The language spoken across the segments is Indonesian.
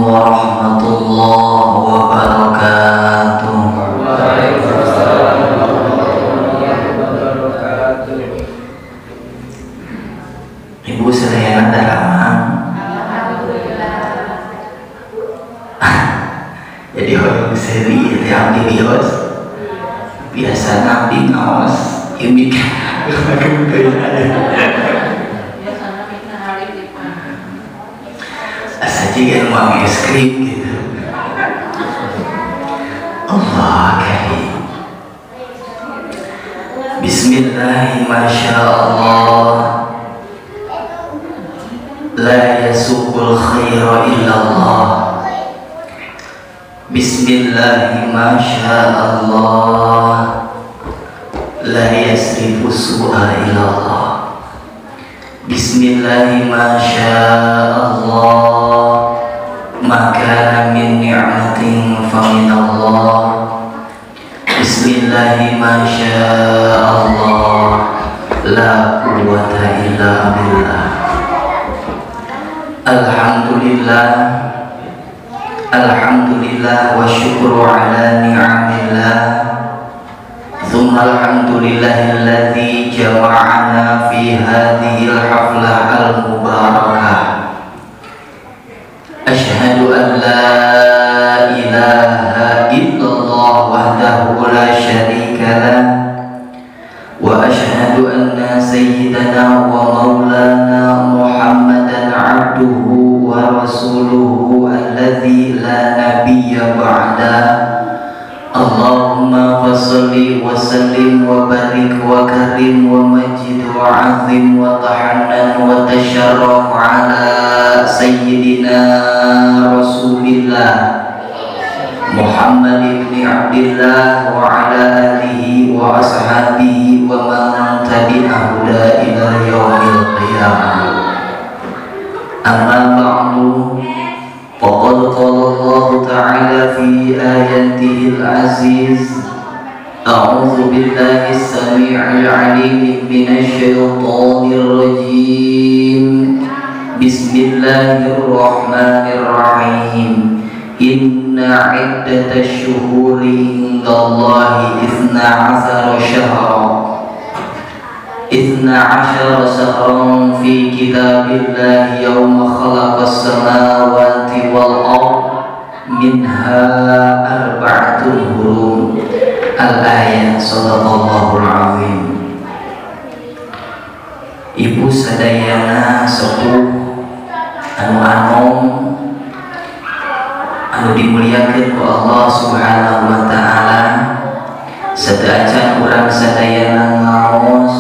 warahmatullahi wabarakatuh. Waalaikumsalam warahmatullahi wabarakatuh. Ibu sedaya dalam. Alhamdulillah. Jadi orang seri yang di bios biasa nabi ngawas ini saja yang mau es krim gitu. Allah karim. Bismillahirrahmanirrahim. Masya Allah. La yasukul khaira illallah. Bismillahirrahmanirrahim. Masya Allah. La yasrifu su'a illallah. Bismillahirrahmanirrahim. Masya Allah. Maka min ni'matin faminallah. Bismillahirrahmanirrahim. Masya Allah. La quwwata illa billah. Alhamdulillah. Alhamdulillah wa syukru ala ni'amillah. Thumma alhamdulillahilladzi jama'ana fi hadhil haflah al-mubarakah. Asyhadu an la ilaha illallah wahdahu la syarika lah. Wa asyhadu anna sayyidana wa maulana Muhammadan abduhu wa rasuluhu alladzi la nabiyya ba'da. Allahumma fasalli wa sallim wa barik wa karim wa majid wa azim wa tahannan wa tasharraf ala sayyidina Rasulillah Muhammad ibn Abdillah wa ala alihi wa ashabihi wa man tabi'ahu ila yaumil qiyamah. Amma ba'du. Faqad qala Allah ta'ala fi ayatihi al-aziz. A'udzu billahi as-sami'il 'alim minasy syaithanir rajim. Bismillahirrahmanirrahim. Inna 'iddatash syuhuri indallahi 12 syahran. 12 syahran fi kitabillahi yawma khalaqas samawati wal ard minha arba'atun hurum. Al-ayat. Shadaqallahul azim. Ibu sadayana sepuh anu anom anu dimuliakeun ku Allah Subhanahu wa taala, sadaacan urang sadayana ngaos,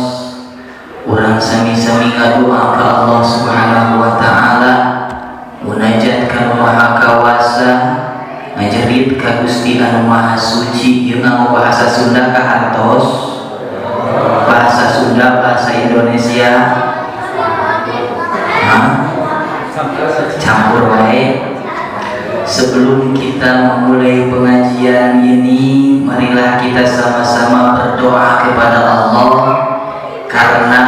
urang sami-sami ngadoa ka Allah Subhanahu wa taala, munajat ka Maha Kawasa, ngajerit ka Gusti anu Maha Suci. Ieu nganggo bahasa Sunda ka hartos, bahasa Sunda, bahasa Indonesia, campur wae. Sebelum kita memulai pengajian ini, marilah kita sama-sama berdoa kepada Allah, karena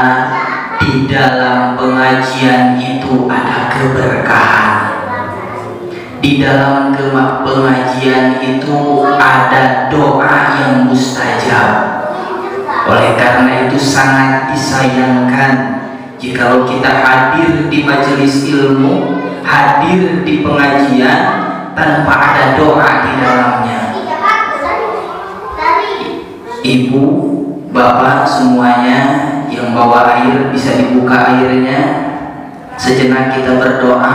di dalam pengajian itu ada keberkahan. Di dalam pengajian itu ada doa yang mustajab. Oleh karena itu sangat disayangkan jikalau kita hadir di majelis ilmu, hadir di pengajian tanpa ada doa di dalamnya. Ibu, bapak semuanya yang bawa air, bisa dibuka airnya. Sejenak kita berdoa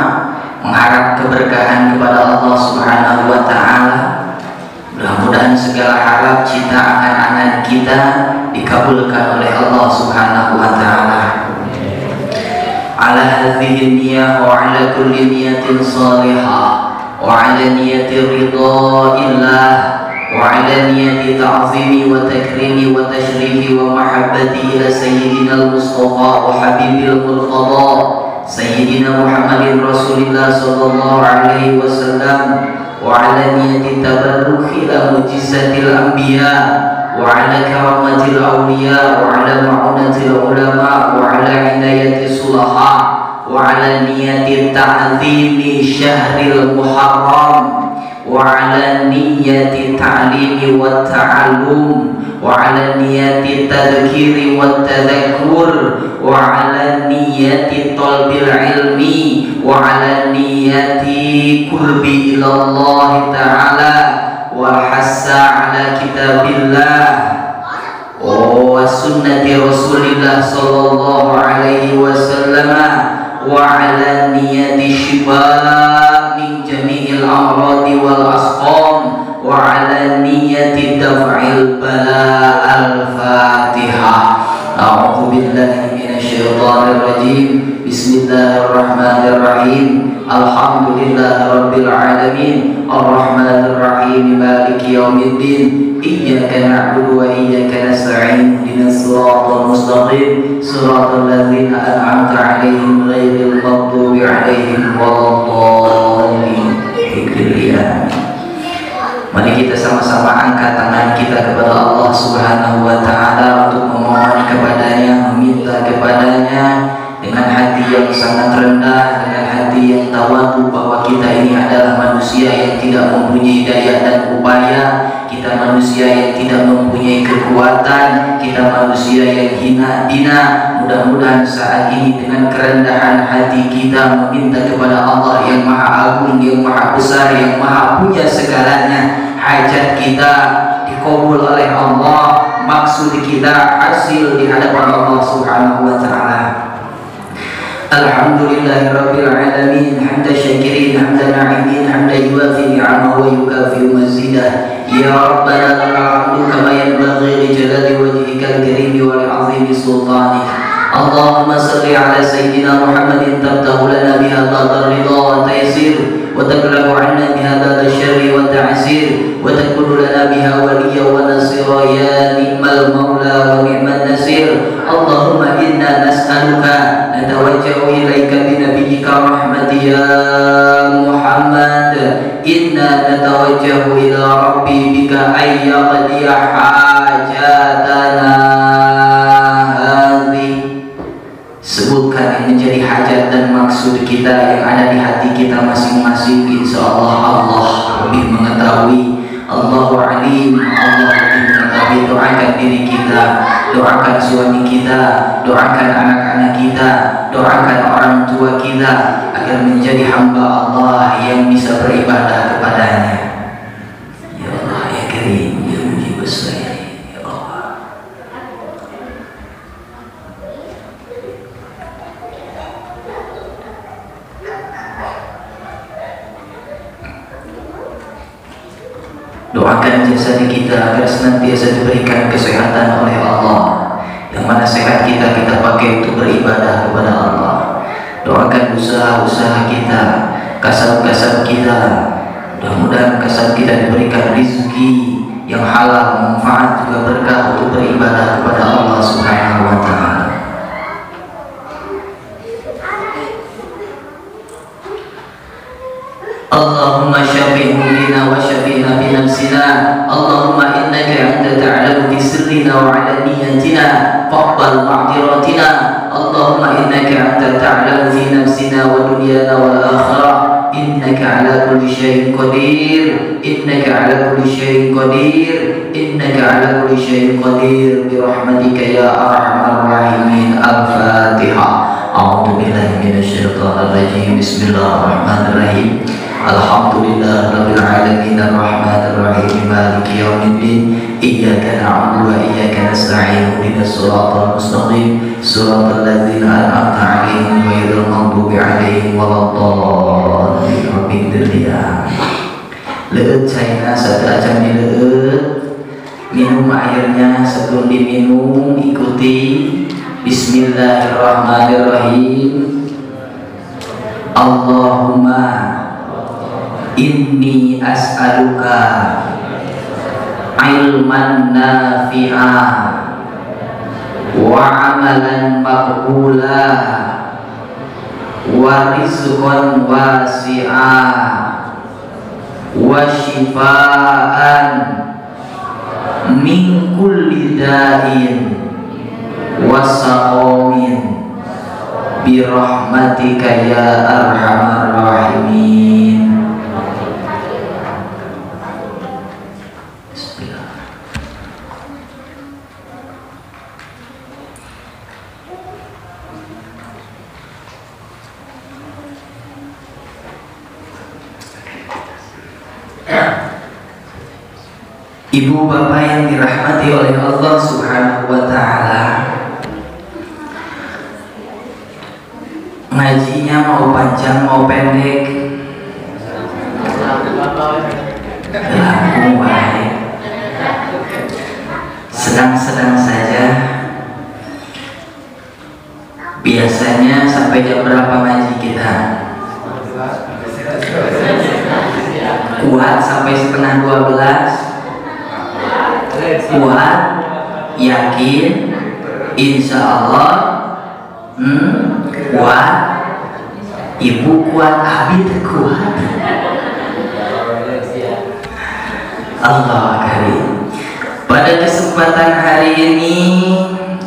mengharap keberkahan kepada Allah Subhanahu wa taala. Mudah-mudahan segala harap cita angan-angan kita dikabulkan oleh Allah Subhanahu wa taala. Ala hadhihi niyyah wa ala kulli niyatin salihah wa ala niyati ridhaillah wa ala niyati ta'zimi wa takrimi wa tashrifi wa mahabbati ila sayyidina al-Mustafa wa habibil murtada sayyidina Muhammadin Rasulillah sallallahu alaihi wasallam wa ala niyati tabarruk ila mujizatil anbiya wa ala karamatil awliya wa ala ma'unatil ulama wa ala inayati sulaha wa وعلى نية تعظيم شهر المحرم وعلى نية التعليم والتعلم وعلى نية التذكير والتذكر وعلى نية طلب العلم وعلى نية قرب إلى الله تعالى والحث على كتاب الله وسنة رسول الله صلى الله عليه وسلم وعلى نية الشفاء من جميع الأمراض والأسقام وعلى نية دفع البلاء. الفاتحة. أعوذ بالله من الشيطان الرجيم. بسم الله الرحمن الرحيم. الحمد لله رب العالمين الرحمن الرحيم مالك يوم الدين إياك نعبد وإياك نستعين اهدنا الصراط المستقيم صراط الذين أنعمت عليهم غير المغضوب عليهم ولا الضالين. Mari kita sama-sama angkat tangan kita kepada Allah Subhanahu wa Ta'ala untuk memohon kepadanya, meminta kepadanya dengan hati yang sangat rendah, dengan hati yang tawadu bahwa kita ini adalah manusia yang tidak mempunyai daya dan upaya, kita manusia yang tidak mempunyai kekuatan, kita manusia yang hina dina. Mudah-mudahan saat ini dengan kerendahan hati kita meminta kepada Allah yang maha agung, yang maha besar, yang maha punya segalanya, hajat kita dikabul oleh Allah, maksud kita hasil di hadapan Allah Subhanahu wa Ta'ala. Alhamdulillahirabbil alamin hamdan syakirin hamdan na'imin hamdan yuwafi ni'amahu wa yukafi mazidah. Ya Rabbana lakal hamdu kama yanbaghi li jalali wajhikal karim wa li 'azimi sultanik. Allahumma salli ala sayyidina Muhammadin tabtahu lana biha bab ridha wa taysir wa takrabu 'anna biha bab syarri wa ta'sir wa takunu lana biha waliyya wa nasira ya ni'mal maula wa ni'man nasir. Allahumma inna nas'aluka natawajjahu ilaika bi nabiyyika rahmati ya Muhammad inna natawajjahu ila rabbi bika ayyaqdiya hajatana hadhi. Sebutkan yang menjadi hajat dan maksud kita yang ada di hati kita masing-masing. Insya Allah Allah lebih mengetahui, Allah alim, Allah lebih mengetahui. Doakan diri kita, doakan suami kita, doakan anak-anak kita, doakan orang tua kita agar menjadi hamba Allah yang bisa beribadah kepadanya. Ya Allah ya Karim ya Mujib as-Sayyid ya Allah. Doakan jasad kita agar senantiasa diberikan kesehatan oleh Allah. Yang mana sehat kita pakai untuk beribadah kepada Allah. Doakan usaha-usaha kita, kasab-kasab kita. Mudah-mudahan kasab kita diberikan rezeki yang halal, manfaat juga berkah untuk beribadah kepada Allah Subhanahu wa Ta'ala. Allahumma syafi' mulina wa syafi'na bi nafsina. Allahumma innaka anta ta'lamu bi sirrina wa 'alaniyatina faqbal ma'diratina. Allahumma innaka anta ta'lamu fi nafsina wa dunyana wal akhirah. Innaka 'ala kulli syai'in qadir. Innaka 'ala kulli syai'in qadir. Innaka 'ala kulli syai'in qadir bi rahmatika ya arhamar rahimin. Al-Fatihah. A'udzu billahi minasyaitonir rajim. Bismillahirrahmanirrahim. Alhamdulillah rabbil alamin arrahmanir rahim maliki yaumiddin iyyaka na'budu wa iyyaka nasta'in ihdinas siratal mustaqim siratal ladzina an'amta 'alaihim ghairil maghdubi 'alaihim waladdallin. Rabbi ighfirli. Leut cairna sadaya leut. Minum airnya sebelum diminum ikuti Bismillahirrahmanirrahim. Allahumma inni as'aluka ilman nafi'a wa amalan maqbula wa rizqan wasi'a wa shifaan min kulli da'in wa saqamin birahmatika ya arhamar rahimin. Ibu bapak yang dirahmati oleh Allah Subhanahu wa ta'ala, ngajinya mau panjang mau pendek laku baik, sedang-sedang saja. Biasanya sampai jam berapa ngaji kita? Kuat sampai setengah 12. Kuat, yakin, insya Allah. Kuat, ibu kuat, abi kuat. Allah karim. Pada kesempatan hari ini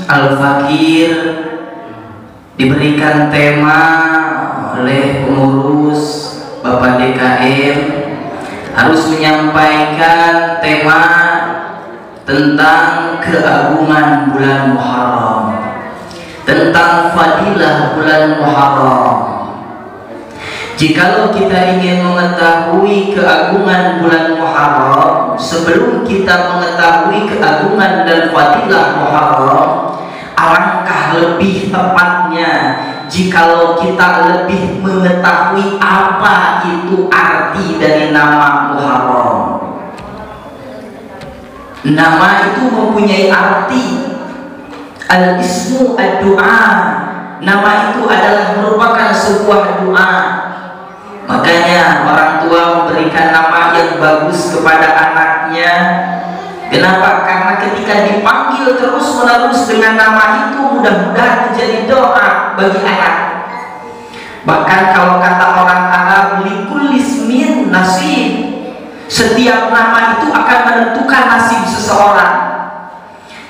Al-Fakir diberikan tema oleh pengurus Bapak DKM, harus menyampaikan tema tentang keagungan bulan Muharram, tentang fadilah bulan Muharram. Jikalau kita ingin mengetahui keagungan bulan Muharram, sebelum kita mengetahui keagungan dan fadilah Muharram, alangkah lebih tepatnya jikalau kita lebih mengetahui apa itu arti dari nama Muharram. Nama itu mempunyai arti. Al-ismu ad-du'a. Nama itu adalah merupakan sebuah doa. Makanya orang tua memberikan nama yang bagus kepada anaknya. Kenapa? Karena ketika dipanggil terus menerus dengan nama itu, mudah-mudahan menjadi doa bagi anak. Bahkan kalau kata orang Arab, likulli ismin nasib, setiap nama itu akan menentukan nasib seseorang.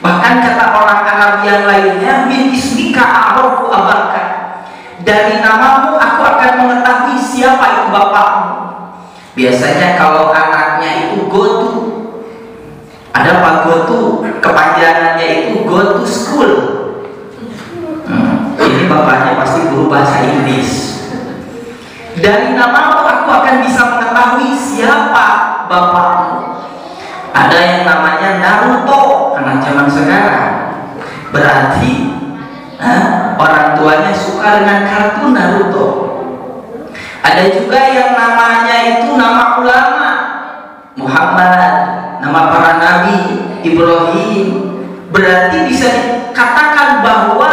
Bahkan kata orang Arab yang lainnya, min ismika a'rafu abaka, dari namamu aku akan mengetahui siapa itu bapakmu. Biasanya kalau anaknya itu Gotu, ada Pak Gotu, kepanjangannya itu go to school. Ini bapaknya pasti guru bahasa Inggris. Dari namamu aku akan bisa mengetahui siapa bapakmu. Ada yang namanya Naruto, anak zaman sekarang, berarti orang tuanya suka dengan kartun Naruto. Ada juga yang namanya itu nama ulama, Muhammad, nama para nabi, Ibrahim. Berarti bisa dikatakan bahwa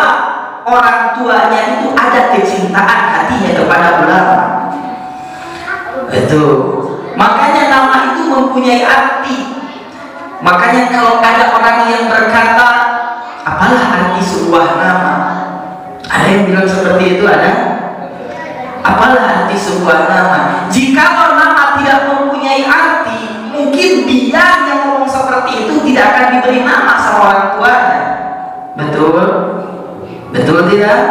orang tuanya itu ada kecintaan hatinya kepada ulama. Itu makanya nama itu mempunyai arti. Makanya kalau ada orang yang berkata, apalah arti sebuah nama? Ada yang bilang seperti itu, ada? Apalah arti sebuah nama? Jika nama tidak mempunyai arti, mungkin dia yang ngomong seperti itu tidak akan diberi nama sama orang tuanya. Betul? Betul tidak?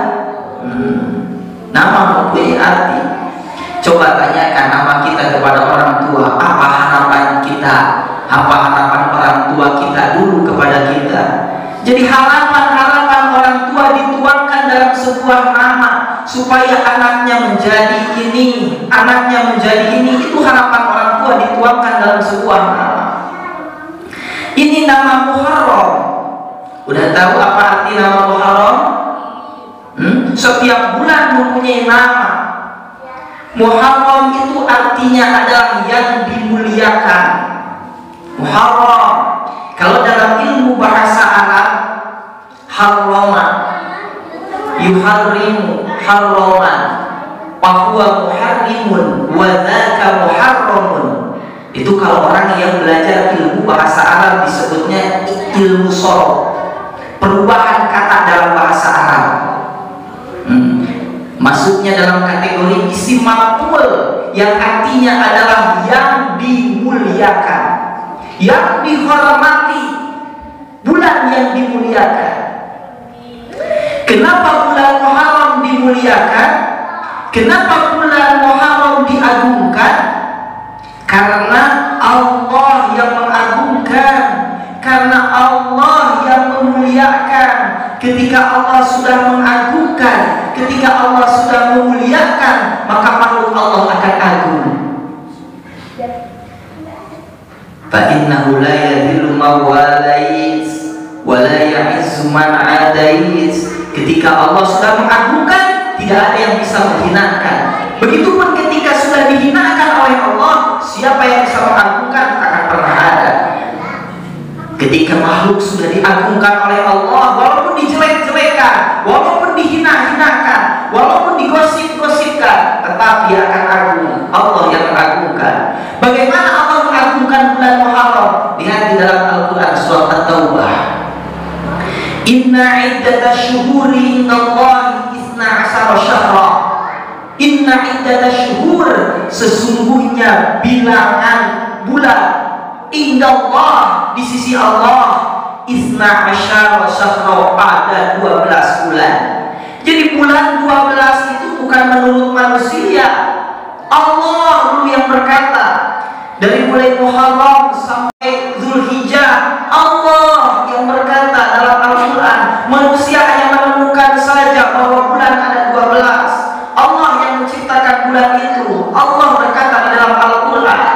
Nama mempunyai arti. Coba tanyakan nama kita kepada orang tua, apa harapan kita, apa harapan orang tua kita dulu kepada kita. Jadi harapan-harapan orang tua dituangkan dalam sebuah nama, supaya anaknya menjadi ini, anaknya menjadi ini. Itu harapan orang tua dituangkan dalam sebuah nama. Ini nama Muharram. Udah tahu apa arti nama Muharram? Setiap bulan mempunyai nama. Muharram itu artinya adalah yang dimuliakan. Muharram, kalau dalam ilmu bahasa Arab, harrama, yuharrimu, harraman, fahuwa muharrimun, wa dzaka muharramun. Itu kalau orang yang belajar ilmu bahasa Arab disebutnya ilmu sorof, perubahan kata dalam bahasa Arab. Masuknya dalam kategori isim maf'ul yang artinya adalah yang dimuliakan, yang dihormati, bulan yang dimuliakan. Kenapa bulan Muharram dimuliakan? dimuliakan? Kenapa bulan Muharram diagungkan? Karena Allah yang mengagungkan, karena Allah yang memuliakan. Ketika Allah sudah mengagungkan, ketika Allah sudah memuliakan, maka makhluk Allah akan agung. Fa'innahu la yadhillu man walait wa la ya'izzu man adait. Ketika Allah sudah mengagungkan, tidak ada yang bisa menghinakan. Begitupun ketika sudah dihinakan oleh Allah, siapa yang bisa mengagungkan akan pernah ada. Ketika makhluk sudah diagungkan oleh Allah, walaupun dijelek-jelekan, walaupun dihina-hinakan, walaupun digosip-gosipkan, tetap dia akan agung. Allah yang mengagungkan. Bagaimana Allah mengagungkan bulan Muharram? Lihat di dalam Al-Quran surat At-Taubah. Inna iddatasyuhuri indallahi isna asara syahra. Inna iddatasyuhur, sesungguhnya bilangan bulan indallah, di sisi Allah, isna asyara syahra, ada 12 bulan. Jadi bulan 12 itu bukan menurut manusia. Allah dulu yang berkata. Dari mulai Muharram sampai Zulhijjah, Allah yang berkata dalam Al-Quran. Manusia hanya menemukan saja bahwa bulan ada 12. Allah yang menciptakan bulan itu. Allah berkata di dalam Al-Quran.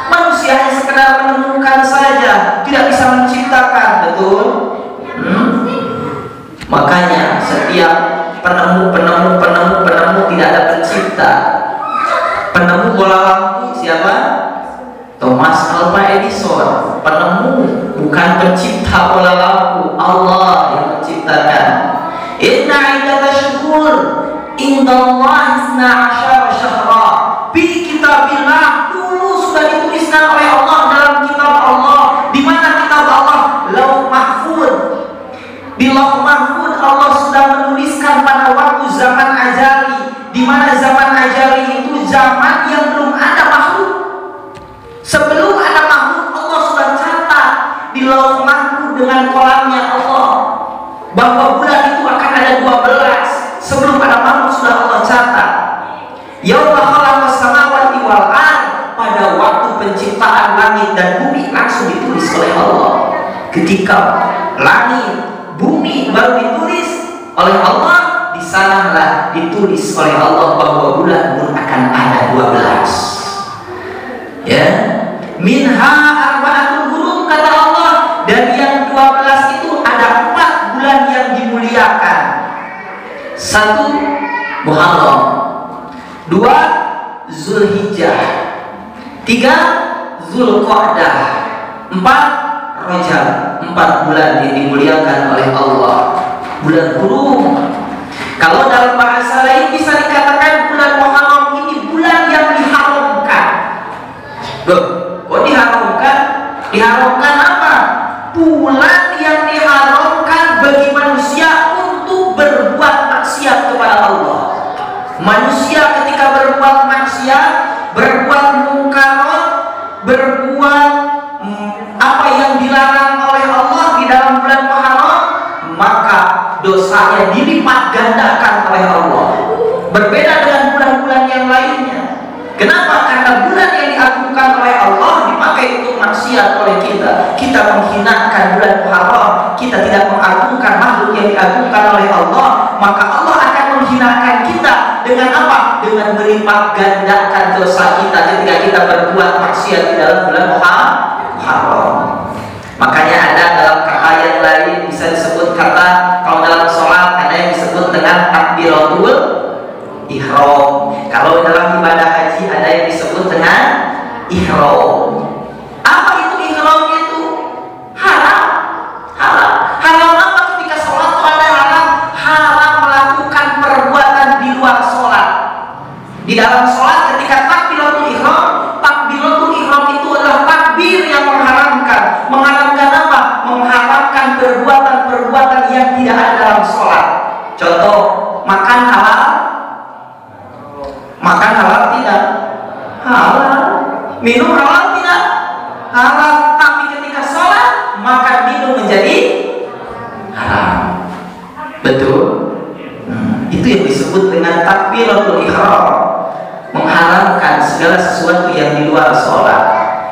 Manusia hanya sekedar menemukan saja, tidak bisa menciptakan. Betul? Makanya setiap penemu tidak ada pencipta. Penemu bola lampu siapa? Thomas Alva Edison. Penemu, bukan pencipta bola lampu. Allah yang menciptakan. Inna iddatasyuhur indallahi isna asyara syahra fi kitabillah. Dulu sudah dituliskan oleh Allah dalam kitab Allah. Di mana kitab Allah? Lauh Mahfuz. Di Lauh Mahfuz Allah sudah menuliskan pada waktu zaman ajali, di mana zaman ajali itu zaman yang belum ada makhluk. Sebelum ada makhluk, Allah sudah catat di Lauh Mahfuz dengan kolamnya Allah bahwa bulan itu akan ada 12. Sebelum ada makhluk sudah Allah catat. Yauma khalaqas samawati wal ardh, pada waktu penciptaan langit dan bumi langsung ditulis oleh Allah. Ketika langit, bumi baru ditulis oleh Allah, di sanalah ditulis oleh Allah bahwa bulan pun akan ada 12. Ya, minha arba'atul hurum, kata Allah, dan yang 12 itu ada 4 bulan yang dimuliakan. 1 Muharram, 2 Zulhijjah, 3 Zulqa'dah, 4 Rajab. 4 bulan yang dimuliakan oleh Allah. Bulan hurum. Kalau dalam bahasa lain bisa dikatakan bulan Muharram ini bulan yang diharamkan. Loh, kok diharamkan? Diharamkan apa? Bulan yang diharamkan bagi manusia untuk berbuat maksiat kepada Allah. Manusia ketika berbuat maksiat, berbuat munkarat, berbuat apa yang dilarang oleh Allah di dalam bulan Muharram, maka dosanya dilipat gandakan oleh Allah. Berbeda dengan bulan-bulan yang lainnya. Kenapa? Karena bulan yang diagungkan oleh Allah dipakai untuk maksiat oleh kita. Kita menghinakan bulan Muharram, kita tidak mengagungkan makhluk yang diagungkan oleh Allah, maka Allah akan menghinakan kita dengan apa? Dengan melipat gandakan dosa kita ketika kita berbuat maksiat di dalam bulan Muharram. Makanya ada dalam kata yang lain bisa disebut kata, kalau dalam sholat ada yang disebut dengan takbiratul ihram. Kalau dalam ibadah haji ada yang disebut dengan ihram. Apa itu ihram itu? Haram. Haram. Haram apa ketika sholat itu ada haram? Haram melakukan perbuatan di luar sholat. Di dalam sholat ketika takbiratul ihram itu adalah takbir yang mengharamkan. Mengharamkan apa? Mengharamkan perbuatan-perbuatan yang tidak ada dalam sholat. Contoh, makan halal. Makan halal tidak? Halal. Minum halal tidak? Halal. Tapi ketika sholat, makan minum menjadi haram. Betul? Itu yang disebut disebut dengan takbiratul ihram, mengharamkan segala sesuatu yang di luar sholat.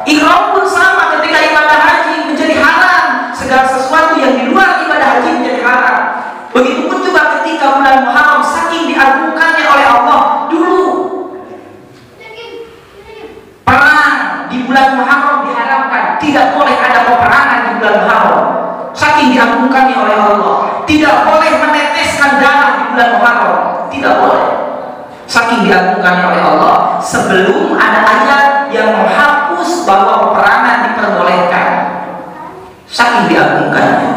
Ihram pun sama, ketika ibadah haji menjadi haram, segala sesuatu yang di luar ibadah haji menjadi haram. Begitupun juga ketika bulan Muharram, saking diagungkannya oleh Allah, dulu perang di bulan Muharram diharamkan, tidak boleh ada peperangan di bulan Muharram. Saking diagungkannya oleh Allah, tidak boleh meneteskan darah di bulan Muharram, tidak boleh. Saking diagungkannya oleh Allah, sebelum ada ayat yang menghapus bahwa peperangan diperbolehkan. Saking diagungkannya.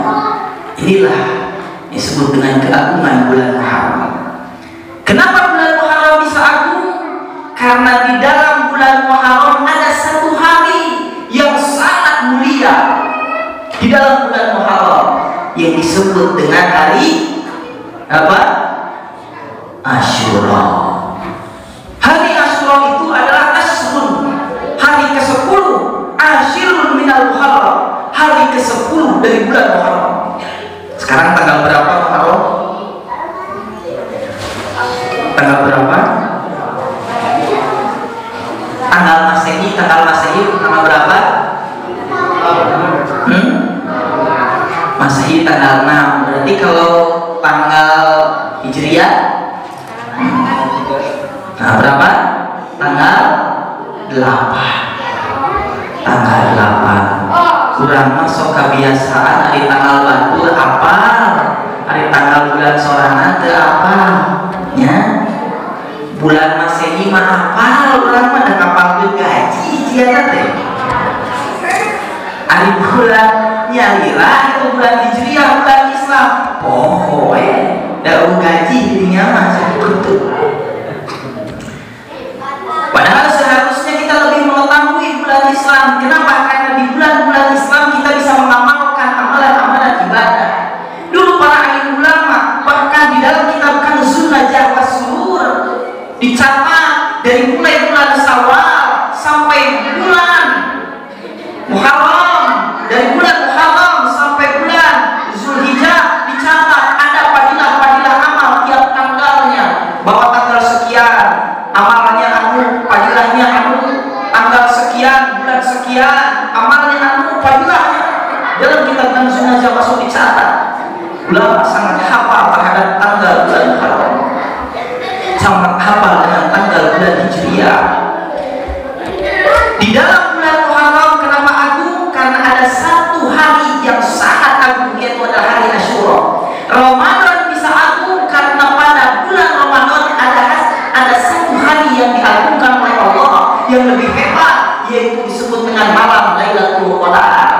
Inilah disebut dengan keagungan bulan Muharram. Kenapa bulan Muharram bisa agung? Karena di dalam bulan Muharram ada satu hari yang sangat mulia. Di dalam bulan Muharram yang disebut dengan hari apa? Asyura. Hari Asyura itu adalah asrun, hari ke-10, asyirun minal Muharram, hari ke-10 dari bulan Muharram. Sekarang tanggal berapa Muharram? Tanggal berapa? Tanggal Masehi tanggal berapa? Masehi tanggal 6. Berarti kalau tanggal Hijriah nah berapa? Tanggal 8. Tanggal 8. Kurang masuk kebiasaan hari tanggal batur apa? Hari tanggal bulan sorana teu apa? Ya. Bulan Masehi mah apal, urang mah da kapal gaji jiana teh. Hari bulan nyalira itu bulan Hijriah, bulan Islam. Pohoe da gaji dirinya mah sakitu. Padahal seharusnya kita lebih mengetahui bulan Islam. Kenapa? Karena di bulan-bulan Islam kita bisa mengamalkan amalan-amalan ibadah. Dulu para alim ulama bahkan di dalam kitab Kanzun Najah was-Surur dicatat dari mulai bulan Syawal sampai bulan Muharram, dari bulan Muharram sampai bulan Zulhijjah dicatat ada fadilah-fadilah amal tiap tanggalnya, bahwa tanggal sekian amalnya anu, padilahnya anu, tanggal sekian bulan sekian amalnya anu, padilahnya. Dalam kitab Kanzun Najah was-Surur dicatat. Ulama sangat hafal terhadap tanggal bulan Muharram, sangat hafal dengan tanggal bulan Hijriah. Di dalam bulan Muharram kenapa agung? Karena ada satu hari yang sangat agung, yaitu adalah hari Asyura. Ramadan bisa agung karena pada bulan Ramadan ada satu hari yang diagungkan oleh Allah yang lebih hebat, yaitu disebut dengan malam Lailatul Qadar.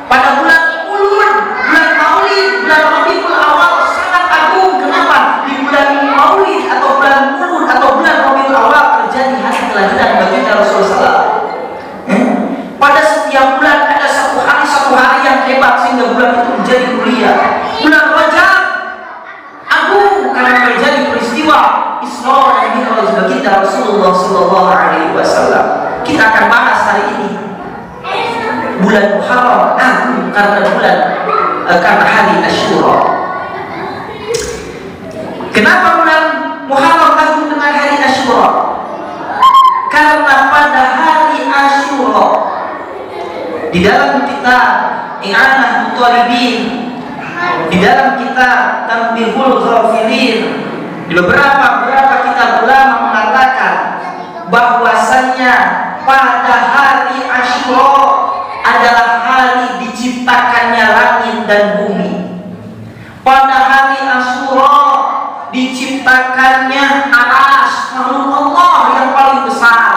Pada bulan Ulul, bulan Maulid, bulan Rabiul Awal sangat agung. Kenapa? Di bulan Maulid atau bulan Ulul atau bulan Rabiul Awal terjadi hari kelahiran baginda Rasulullah. Pada setiap bulan ada satu hari yang hebat sehingga bulan itu menjadi mulia. Bulan Rajab agung karena terjadi peristiwa Isra dan Mi'raj baginda Rasulullah Sallallahu Alaihi Wasallam. Kita akan bahas hari ini. Bulan Muharram agung karena hari Asyura. Kenapa bulan Muharram agung dengan hari Asyura? Karena pada hari Asyura di dalam kitab I'anatul Talibin, di dalam kitab Tanbihul Ghafilin, di beberapa kitab ulama mengatakan bahwasannya pada hari Asyura adalah hari diciptakannya langit dan bumi. Pada hari Asyura diciptakannya arsy, makhluk Allah yang paling besar.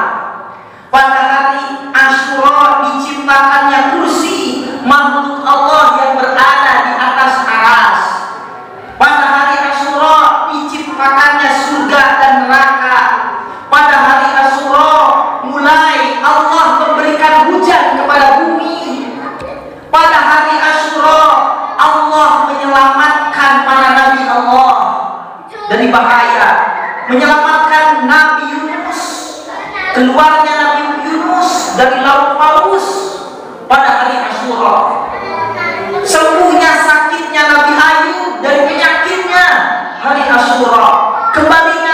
Pada hari Asyura diciptakannya kursi, makhluk Allah yang berada di atas arsy. Pada hari Asyura diciptakannya surga dan neraka. Pada hari Asyura mulai Allah memberikan hujan kepada bumi. Pada hari Asyura Allah menyelamatkan para nabi Allah dari bahaya, menyelamatkan Nabi Yunus, keluarnya Nabi Yunus dari laut paus pada hari Asyura, sembuhnya sakitnya Nabi Ayub dari penyakitnya hari Asyura, kembalinya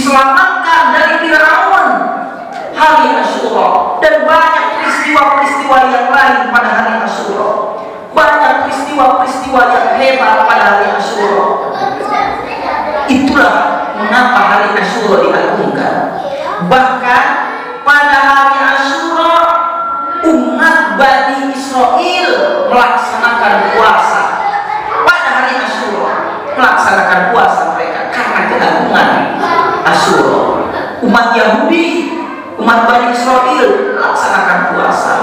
diselamatkan dari Firaun hari Asyura, dan banyak peristiwa-peristiwa yang lain pada hari Asyura. Banyak peristiwa-peristiwa yang hebat pada hari Asyura. Itulah mengapa hari Asyura diagungkan. Bahkan pada hari Asyura umat Bani Israel melaksanakan puasa. Pada hari Asyura melaksanakan puasa mereka karena keagungan Asyura. Umat Yahudi, umat Bani Israel melaksanakan puasa.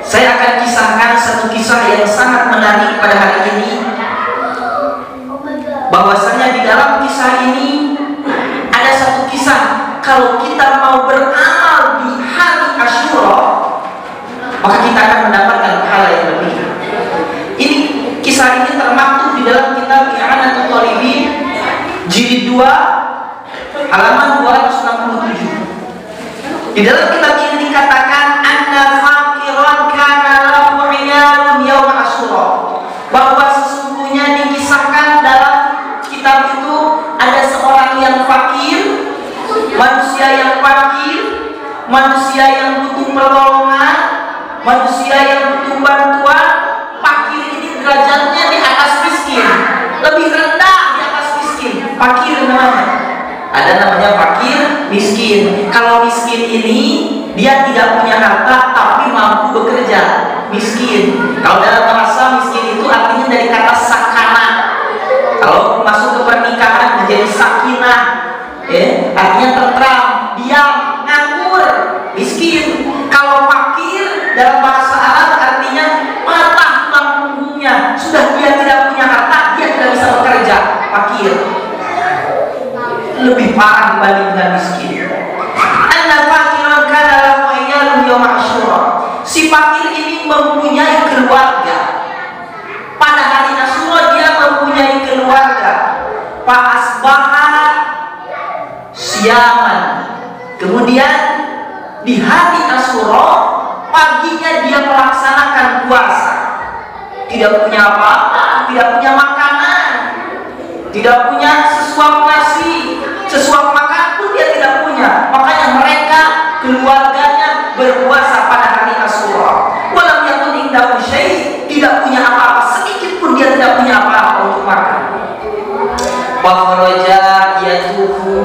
Saya akan kisahkan satu kisah yang sangat menarik pada hari ini. Bahwasanya di dalam kisah ini ada satu kisah, kalau kita mau beramal di hari Asyura, maka kita akan mendapatkan pahala yang lebih. Ini kisah ini termaktub di dalam kitab I'anatul Talibin jilid 2 halaman 267. Di dalam kitab ini dikatakan anna faqiran kana lahu 'iyalun yaum Asyura, bahwa sesungguhnya dikisahkan dalam kitab itu ada seorang yang fakir, manusia yang fakir, manusia yang butuh pertolongan, manusia yang butuh bantuan. Fakir ini derajatnya di atas miskin, lebih rendah di atas miskin. Fakir namanya. Ada namanya fakir, miskin. Kalau miskin ini dia tidak punya harta tapi mampu bekerja, miskin. Kalau dalam bahasa miskin itu artinya dari kata sakana. Kalau masuk ke pernikahan menjadi sakinah, artinya tentram, diam, nganggur, miskin. Kalau fakir dalam bahasa Arab artinya patah tulang punggungnya, sudah dia tidak punya harta, dia tidak bisa bekerja, fakir. Lebih parah dibanding dengan miskin. Anna fakiran kana lahu 'iyalun yaum Asyura. Si fakir ini mempunyai keluarga. Pada hari Asyura dia mempunyai keluarga. Fa asbaha siaman. Kemudian di hari Asyura paginya dia melaksanakan puasa. Tidak punya apa-apa, tidak punya makanan, tidak punya sesuap nasi, sesuap makan pun dia tidak punya. Makanya mereka keluarganya berpuasa pada hari Asyura. Walam yakun indahu syai', tidak punya apa-apa, sedikit pun dia tidak punya apa-apa untuk makan. Wa kharaja yatufu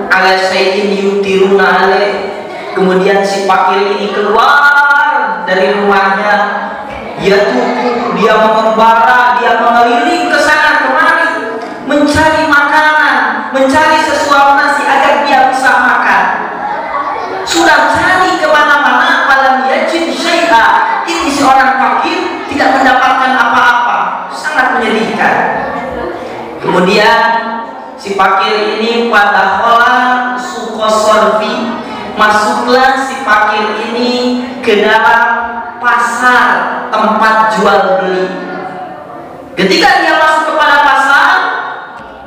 ala syai'in yutiruna alaih. Kemudian si fakir ini keluar dari rumahnya, yatufu, dia mengembara, dia mengeliling ke sana kemari, mencari makanan, mencari sesuap nasi agar dia bisa makan. Sudah cari kemana-mana, malam yajid syai'a. Ini seorang fakir tidak mendapatkan apa-apa, sangat menyedihkan. Kemudian si fakir ini pada khola suqosorfi, masuklah si fakir ini ke dalam pasar, tempat jual beli. Ketika dia masuk kepada pasar,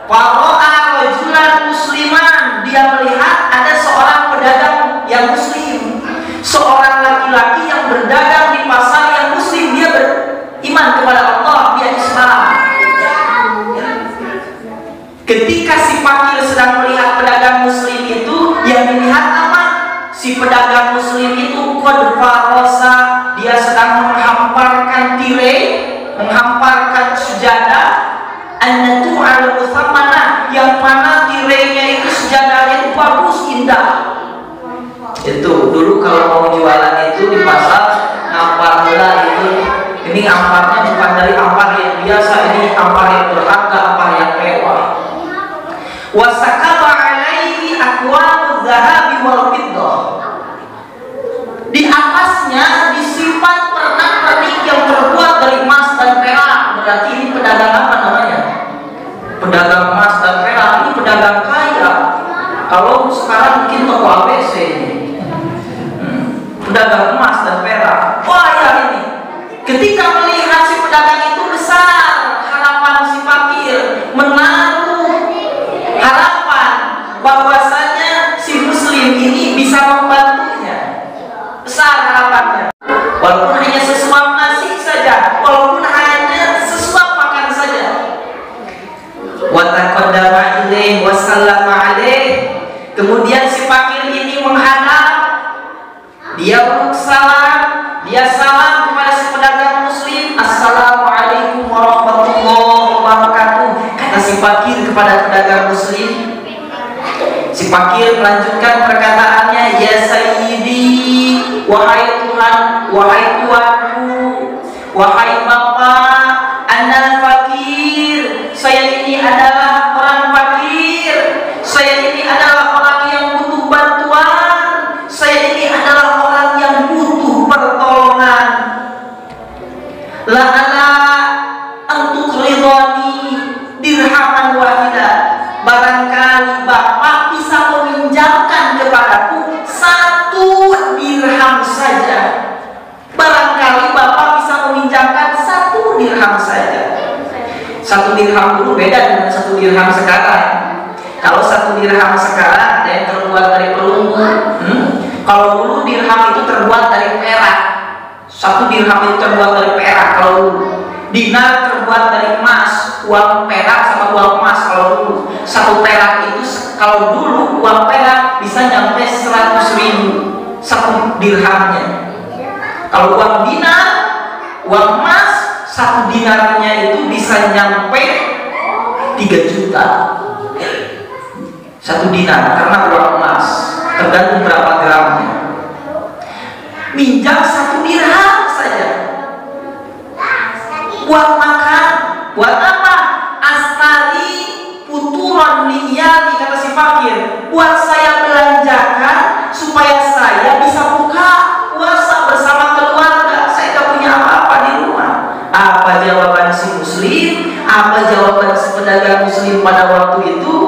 faro'a rajulan musliman, dia melihat ada seorang pedagang yang muslim, seorang laki-laki yang berdagang di pasar yang muslim. Dia beriman kepada Allah, dia Islam. Ketika si fakir sedang melihat pedagang muslim itu, yang dilihat apa? Si pedagang muslim itu qad farosa, dia sedang menghamparkan tirai, menghamparkan sejadah, annatu al-uthamana, yang mana tirainya itu sejadahnya itu bagus, indah. Itu dulu kalau mau jualan itu di pasar, ngampar bola itu. Ini amparnya bukan dari ampar yang biasa, ini ampar yang berharga, ampar yang mewah. Wasakaba alaihi akwanu dhahabi wal fiddah. Di atasnya disimpan pernak-pernik yang terbuat dari emas dan perak. Berarti ini pedagang apa namanya? Pedagang emas dan perak. Ini pedagang kaya. Kalau sekarang mungkin toko ABC ini. Pedagang emas dan perak. Wah ya ini. Ketika melihat si pedagang itu, besar harapan si fakir, menaruh harapan bahwasanya si muslim ini bisa membantunya. Besar harapannya. Walaupun hanya sesuap nasi saja, walaupun hanya sesuap makan saja. Wa taqaddama ilaihi wa sallama Kemudian si fakir ini menghadap, dia salam, dia salam kepada si pedagang muslim, assalamualaikum warahmatullahi wabarakatuh. Kata si fakir kepada pedagang muslim. Si fakir melanjutkan perkataannya, ya sayyidi, wahai Tuhan, wahai Tuanku, wahai Bapak, ana fakir, saya ini adalah orang fakir, saya ini adalah orang yang butuh bantuan, saya ini adalah orang yang butuh pertolongan. La'ala antuk ridhani dirhaman wahida, barangkali Bapak bisa meminjamkan kepadaku 1 dirham saja. Barangkali Bapak bisa meminjamkan 1 dirham saja. 1 dirham dulu beda dengan 1 dirham sekarang. Kalau 1 dirham sekarang ada yang terbuat dari perunggu. Kalau dulu dirham itu terbuat dari perak. 1 dirham itu terbuat dari perak. Kalau dulu dinar terbuat dari emas, uang perak sama uang emas. Kalau dulu 1 perak itu, kalau dulu uang perak bisa nyampe 100.000 1 dirhamnya. Kalau uang dinar, uang emas, 1 dinarnya itu bisa nyampe 3 juta 1 dinar, karena uang emas tergantung berapa gramnya. Minjam 1 dirham saja buat makan, buat apa? Astari puturan niyati, kata si fakir, buat saya belanjakan supaya saya bisa buka puasa bersama keluarga. Saya tak punya apa-apa di rumah. Apa jawaban si muslim? Apa jawaban si pedagang muslim pada waktu itu?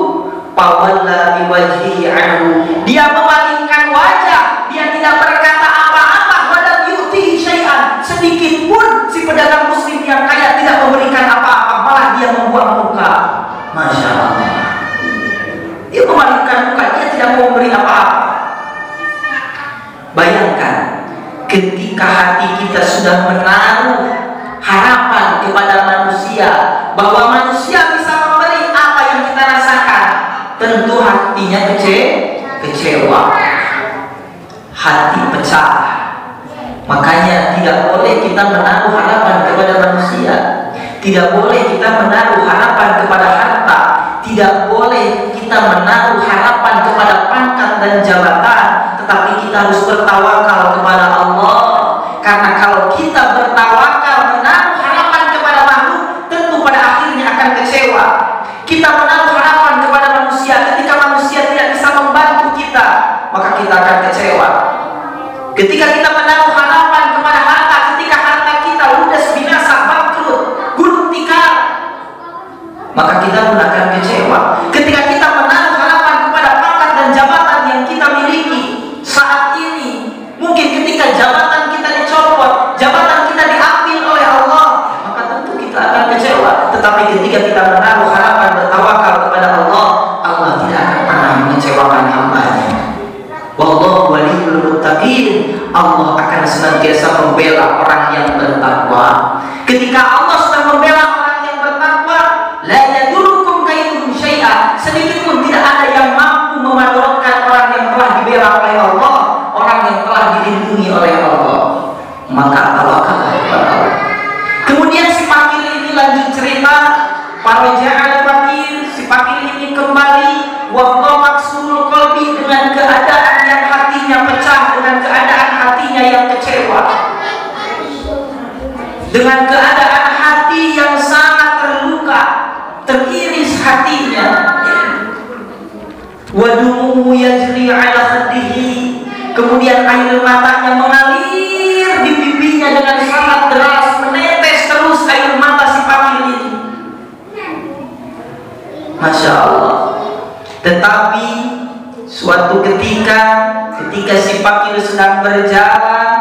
Fawalla biwajhihi anhu. Dia memalingkan wajah, dia tidak berkata apa-apa. Walam yu'tihi syai'an. Sedikit pun si pedagang muslim yang kaya tidak memberikan apa-apa, malah dia membuang muka. Masya Allah. Dia memalingkan muka, dia tidak mau memberi apa-apa. Bayangkan, ketika hati kita sudah menaruh harapan kepada manusia bahwa manusia bisa memberi apa yang kita rasakan, tentu hatinya kecewa, hati pecah. Makanya tidak boleh kita menaruh harapan kepada manusia, tidak boleh kita menaruh harapan kepada harta, tidak boleh kita menaruh harapan kepada pangkat dan jabatan, tetapi kita harus bertawakal kepada Allah. Karena kalau kita bertawakal menaruh harapan kepada makhluk, tentu pada akhirnya akan kecewa. Kita menaruh harapan kepada manusia, ketika manusia tidak bisa membantu kita, maka kita akan kecewa. Ketika kita menaruh harapan kepada harta, ketika harta kita ludes, binasa, bangkrut, gulung tikar, maka kita pun akan kecewa. Ketika kita menaruh harapan kepada pangkat dan jabatan yang kita miliki saat ini, mungkin ketika jabatan kita dicopot, jabatan kita diambil oleh Allah, maka tentu kita akan kecewa. Tetapi ketika kita menaruh harapan bertawakal kepada Allah, Allah tidak akan pernah mengecewakan hamba-Nya. Wallahu waliyul muttaqin. Allah akan senantiasa membela orang yang bertakwa. Ketika Allah sudah membela orang yang bertakwa, la yadurukum kaiduhum syai'a, sedikit pun tidak ada yang mampu memadaratkan orang yang telah dibela oleh Allah, orang yang telah dilindungi oleh Allah. Maka tawakallah kepada Allah. Kemudian si fakir ini lanjut cerita, faraja'al fakir, si fakir ini kembali wa maksul qalbi, dengan keadaan yang hatinya pecah, dengan keadaan hatinya yang kecewa, dengan keadaan hati yang sangat terluka, teriris hatinya. Wadumu yajri ala khaddihi, kemudian air matanya mengalir di pipinya dengan sangat deras, menetes terus air mata si fakir ini. Masya Allah. Tetapi suatu ketika si fakir sedang berjalan,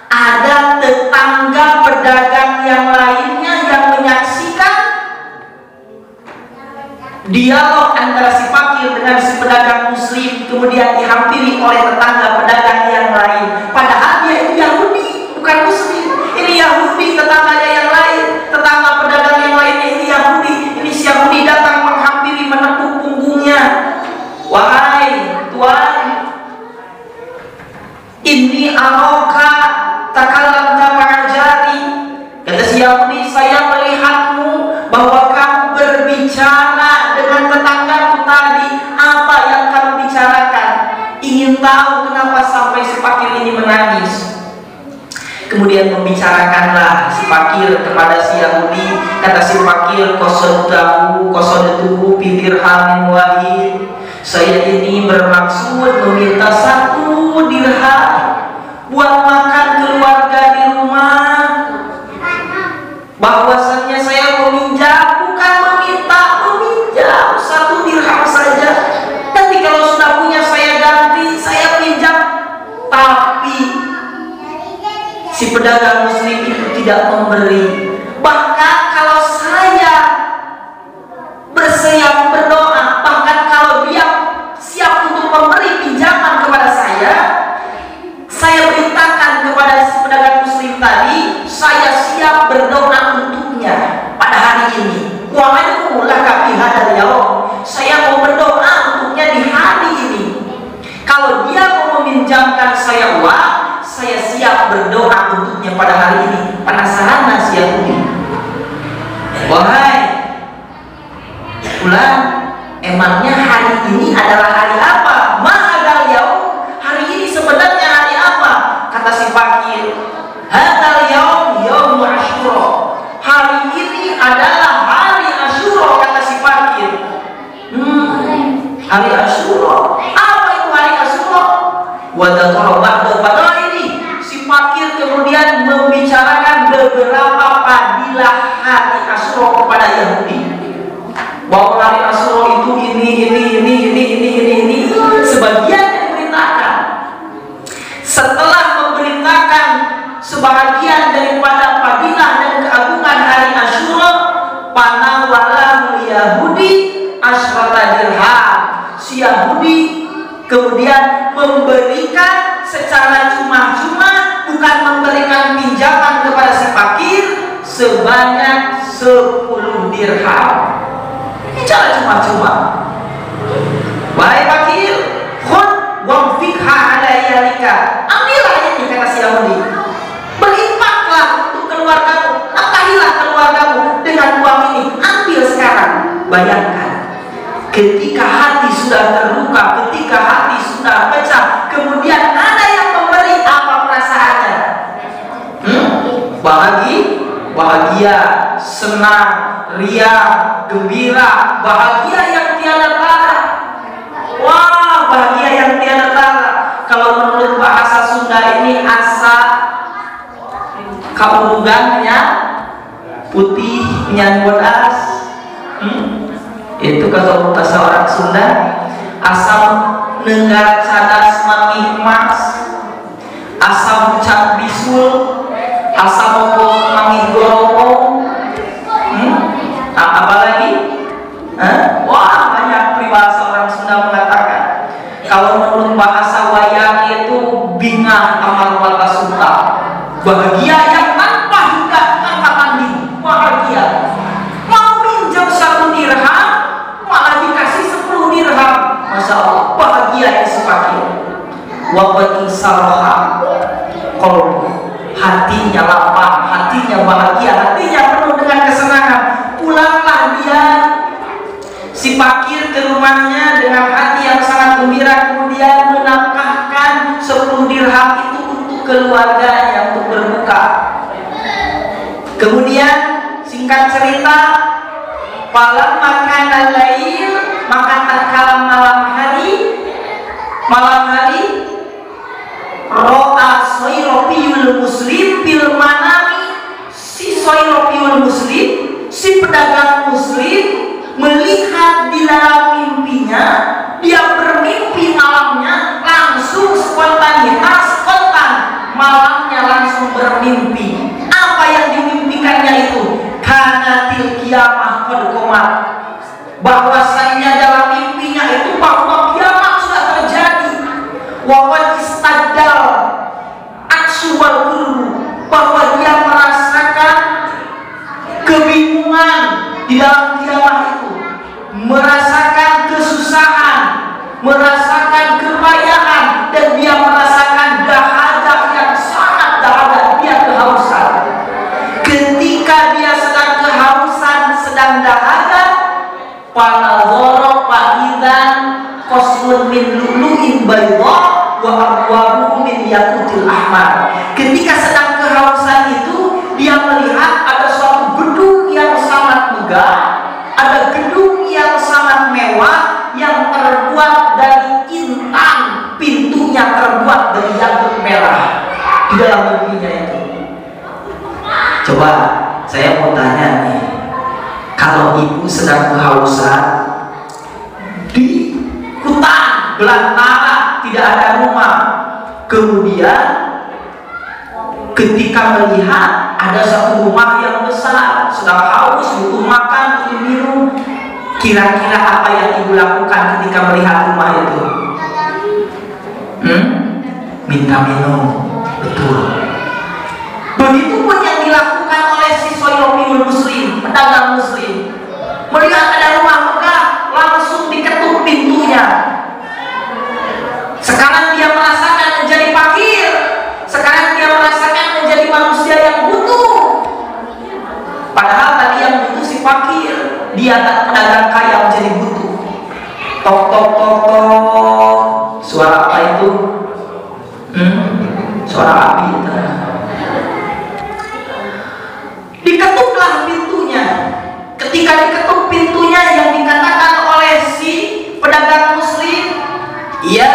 ada tetangga pedagang yang lainnya yang menyaksikan dialog antara si fakir dengan si pedagang muslim, kemudian dihampiri oleh tetangga pedagang yang lain. Padahal dia itu Yahudi, bukan muslim. Ini Yahudi, tetangganya yang lain, tetangga pedagang yang lainnya ini Yahudi. Ini si Yahudi datang menghampiri, menepuk punggungnya. Wahai ingin tahu kenapa sampai si fakir ini menangis. Kemudian membicarakanlah si fakir kepada si Yahudi. Kata si fakir, qasadahu bi dirhamin wahid. Saya ini bermaksud meminta 1 dirham buat makan keluarga di rumah. Bahwasannya saya meminjam, bukan meminta, meminjam 1 dirham saja. Nanti kalau sudah punya saya ganti, saya pinjam. Tapi si pedagang muslim itu tidak memberi. Bahkan kalau saya bersiap berdoa, bahkan kalau dia siap untuk memberi pinjaman kepada saya beritakan kepada si pedagang muslim tadi, saya siap berdoa untuknya pada hari ini. Saya mau berdoa untuknya di hari ini. Kalau dia mau meminjamkan saya uang, saya siap berdoa untuknya pada hari ini. Penasaran nggak si Yahudi? Wahai ulang, emangnya hari ini adalah hari apa? Mahadal yaum, hari ini sebenarnya hari apa? Kata si fakir, hadal yaum yaum Asyura. Hari ini adalah hari Asyura, kata si fakir. Hari Asyura. Apa itu hari Asyura? Wadakara ba'da fadaili. Si fakir kemudian membicarakan beberapa fadilah hari Asyura kepada Yahudi. Bahwa hari Asyura itu ini. Sebagian diberitakan. Setelah memberitakan sebahagian daripada fadilah dan keagungan hari Asyura, panawalahu Yahudi asyrata dirham. Si Yahudi kemudian memberikan secara cuma-cuma, bukan memberikan pinjaman kepada si fakir, sebanyak 10 dirham. Cara cuma-cuma. Wahai fakir, khud wamfikha ala iyalika. Ambillah ini, kata si Yahudi. Berinfaklah untuk keluargamu, nafkahilah keluargamu dengan uang ini. Ambil sekarang. Bayangkan, ketika hati sudah terluka, ketika hati sudah pecah, kemudian ada yang memberi, apa perasaannya? Bahagia, senang, riang, gembira, bahagia yang tiada tara. Wah, bahagia yang tiada tara. Kalau menurut bahasa Sunda ini asa kaurugannya putih menyambut as. Itu kata bahasa orang Sunda, asam nenggara cadas mami emas, asam ucap bisul, asam mokok mami gorong. Apa lagi? Wah, banyak peribahasa orang Sunda mengatakan. Kalau menurut bahasa wayang itu bingah amal mata Sunda, bahagia yang tanpa hingga tanpa tanding, bahagia. Mau minjam 1 dirham, malah dikasih 10 dirham. Masya Allah, bahagia yang sepakir. Wabati saroha, kolbu, hatinya lapang, hatinya bahagia, hatinya penuh dengan kesenangan. Pulanglah dia, si fakir, ke rumahnya dengan hati yang sangat gembira. Kemudian menafkahkan 10 dirham itu untuk keluarganya, untuk berbuka. Kemudian singkat cerita, malam makan al-lail, maka tatkala malam hari, ro'a soirofiyul muslim bil manami. Si soirofiyul muslim, si pedagang muslim, melihat di dalam mimpinya, dia bermimpi malamnya langsung spontanitas, spontan malamnya langsung bermimpi. Apa yang dimimpikannya itu? Kanatil kiamah qad qomat. Bahwasanya dalam mimpinya itu bahwa kiamat sudah terjadi. Wa qad istaddal aksu wal qurbu. Bahwa dia merasakan kebingungan di dalam kiamat itu, merasakan kesusahan, merasakan kepayahan, dan dia merasakan dahaga yang sangat dahaga. Dia kehausan. Ketika dia sedang kehausan, sedang dahaga, panazoro pahidan kosmun min lu'lu'in bayda, wa abwabuhu min yaqutil ahmar. Ketika sedang kehausan itu, dia melihat ada suatu gedung yang sangat megah, ada gedung yang sangat mewah yang terbuat dari intan, pintunya terbuat dari yakut merah di dalam negerinya itu. Coba saya mau tanya nih, kalau ibu sedang kehausan di hutan belantara, tidak ada rumah, kemudian ketika melihat ada satu rumah yang besar, sedang haus, butuh makan, butuh minum, kira-kira apa yang ibu lakukan ketika melihat rumah itu? Minta minum. Betul. Begitupun yang dilakukan oleh si Soyomiul Muslim, pedagang Muslim. Melihat ada rumah megah, langsung diketuk pintunya. Sekarang dia merasakan menjadi fakir. Sekarang dia merasakan menjadi manusia yang butuh. Padahal tadi yang butuh si fakir, dia pedagang kaya menjadi butuh. Tok tok tok tok. Suara apa itu? Suara api. Diketuklah pintunya. Ketika diketuk pintunya, yang dikatakan oleh si pedagang Muslim, ya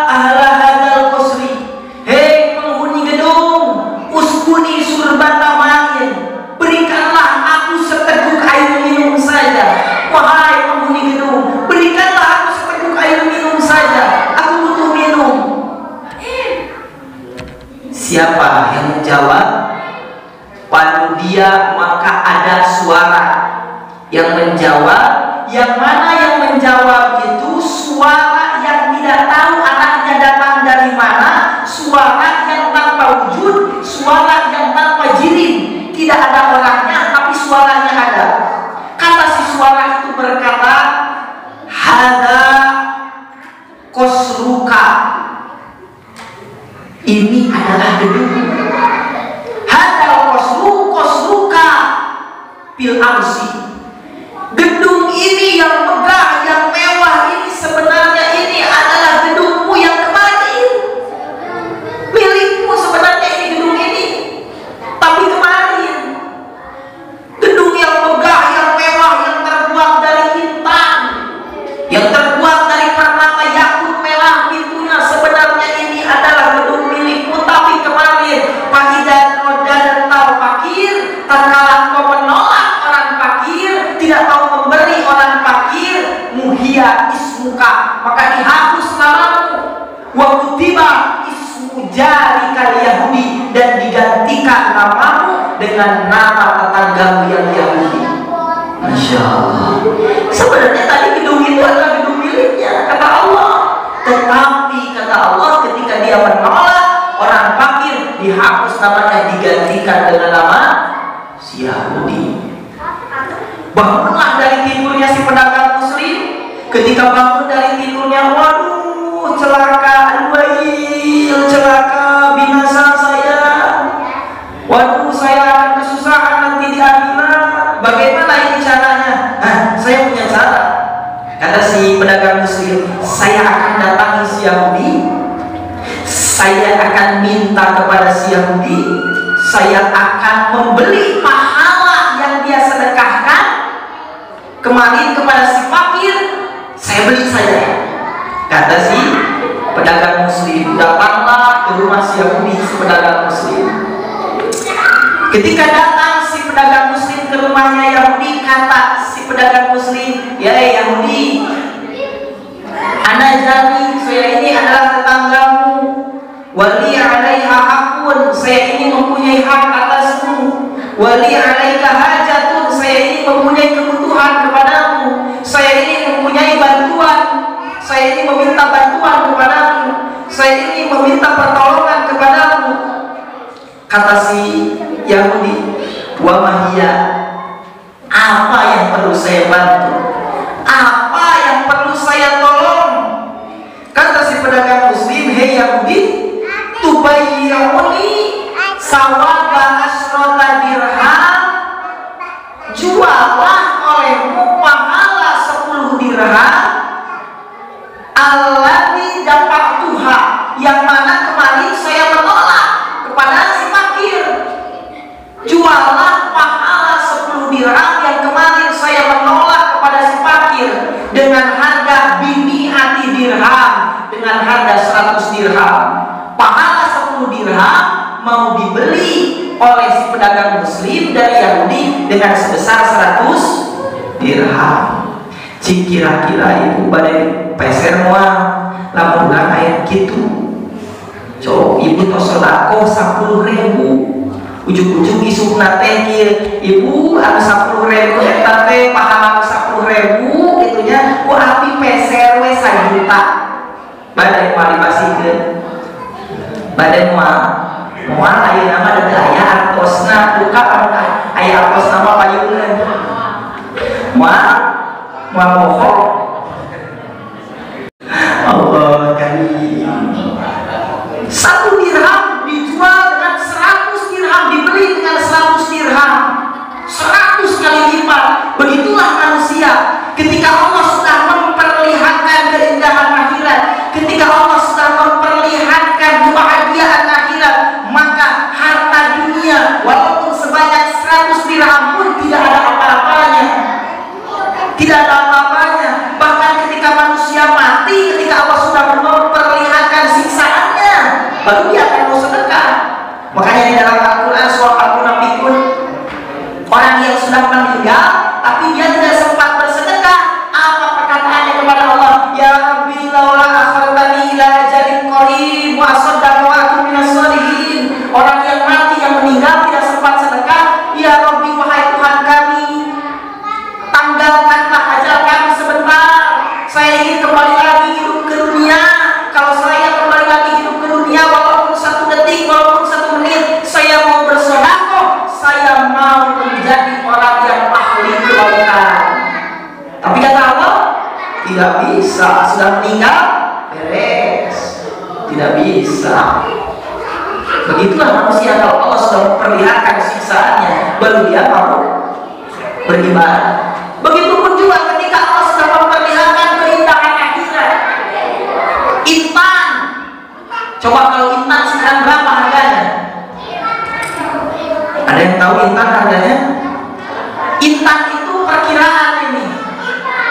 ahla hadal qasri, hei penghuni gedung, uskuni surbata ma'in, berikanlah aku seteguk air minum saja. Wahai penghuni gedung, berikanlah aku seteguk air minum saja, aku butuh minum. Siapa yang menjawab? Pada dia maka ada suara yang menjawab. Yang mana yang menjawab itu suara yang tidak tahu arahnya datang dari mana, suara yang tanpa wujud, suara yang tanpa jirim, tidak ada orangnya tapi suaranya ada. Kata si suara itu berkata, hada qasruka, ini adalah gedung. Hada qasruka bil arsi, gedung ini yang megah, yang mewah ini sebenarnya ini adalah gedungmu yang kemarin. Milikmu sebenarnya ini gedung ini, tapi kemarin. Gedung yang megah, yang mewah, yang terbuat dari intan, yang terbuat dari permata yakut merah, pintunya sebenarnya ini adalah gedung milikmu, tapi kemarin. Pahidan dan tahu fakir, tatkala kau menolak orang fakir, tidak mau memberi orang fakir, muhia ismuka, maka dihapus namamu, wa kutiba ismu jari kal Yahudi, dan digantikan namamu dengan nama tetanggamu yang Yahudi. Masya Allah. Sebenarnya tadi gedung itu adalah gedung miliknya, kata Allah. Tetapi kata Allah, ketika dia menolak orang fakir, dihapus namanya, digantikan dengan nama si Yahudi. Bangunlah dari tidurnya si pedagang Muslim. Ketika bangun dari tidurnya, waduh, celaka, wail, celaka, binasa saya. Waduh, saya akan kesusahan nanti di akhirat. Bagaimana ini caranya? Saya punya cara. Kata si pedagang Muslim, saya akan datangi si Yahudi, saya akan minta kepada si Yahudi, saya akan membeli pahala yang dia sedekahkan kemarin kepada si fakir, saya beli saja. Kata si pedagang Muslim, datanglah ke rumah si Yahudi, si pedagang Muslim. Ketika datang si pedagang Muslim ke rumahnya Yahudi, kata si pedagang Muslim, ya Yahudi, ana jami, saya ini adalah tetanggamu, wali alaiha hakun, saya ini mempunyai hak atasmu, wali alaika hajatun, saya ini mempunyai kebutuhan kepadamu, saya ini mempunyai bantuan, saya ini meminta bantuan kepadamu, saya ini meminta pertolongan kepadamu. Kata si Yahudi, wa mahia, apa yang perlu saya bantu, apa yang perlu saya tolong? Kata si pedagang Muslim, hei Yahudi, tubayyuni sawaba asrota dirham, jualah olehmu pahala 10 dirham, alladzi dafa'tuha, yang mana kemarin saya menolak kepada si fakir. Juallah pahala 10 dirham yang kemarin saya menolak kepada si fakir dengan harga bimi'ati dirham, dengan harga 100 dirham. Pahala 10 dirham mau dibeli oleh si pedagang muslim dari Yahudi dengan sebesar 100 dirham. Cik kira-kira ibu badai peser moal lamun urang aya kitu. Coba ibu tos sedekah 10.000. Ujung-ujung isukna teh kieu, ibu anu 10.000 eta teh pahala 10.000 itunya ku api peser we 1 juta. Badai moal dipasikeun. Badai moal aya nama da aya artosna, buka aya artos nama payungan. Moal bohong. Allah karim. 1 dirham dijual dengan 100 dirham, dibeli dengan 100 dirham, 100 kali lipat. Begitulah manusia. Ketika Allah sudah memperlihatkan keindahan akhirat, ketika Allah sudah memperlihatkan kebahagiaan akhirat, maka harta dunia walaupun sebanyak 100 dirham pun tidak ada apa-apanya. Tidak ada apa-apanya. Bahkan ketika manusia mati, ketika Allah sudah memperlihatkan siksaannya, baru dia akan mau sedekah. Makanya di dalam Al-Quran surah Al-Munafiqun, orang yang sudah meninggal tapi dia tidak sempat bersedekah, apa perkataannya kepada Allah? Ya Rabbi laula akhartani ila ajalin qarib wa asaddaqa wa akun minas sholihin. Orang yang mati, yang meninggal tidak sempat sedekah, ya Rabbi wahai Tuhan kami, tanggalkanlah ajal kami sebentar. Saya ingin kembali lagi hidup ke dunia. Kalau saya kembali lagi hidup ke dunia, walaupun 1 detik, walaupun 1 menit, saya mau bersedekah. Saya mau menjadi orang yang ahli kelautan. Tapi kata Allah, tidak bisa. Sudah meninggal, beres. Tidak bisa. Begitulah manusia. Kalau Allah sudah memperlihatkan siksaannya, baru dia mau beribadah. Begitupun juga ketika Allah sudah memperlihatkan keindahan akhirat. Intan, coba kalau intan sekarang berapa harganya? Ada yang tahu intan harganya? Intan itu perkiraan ini,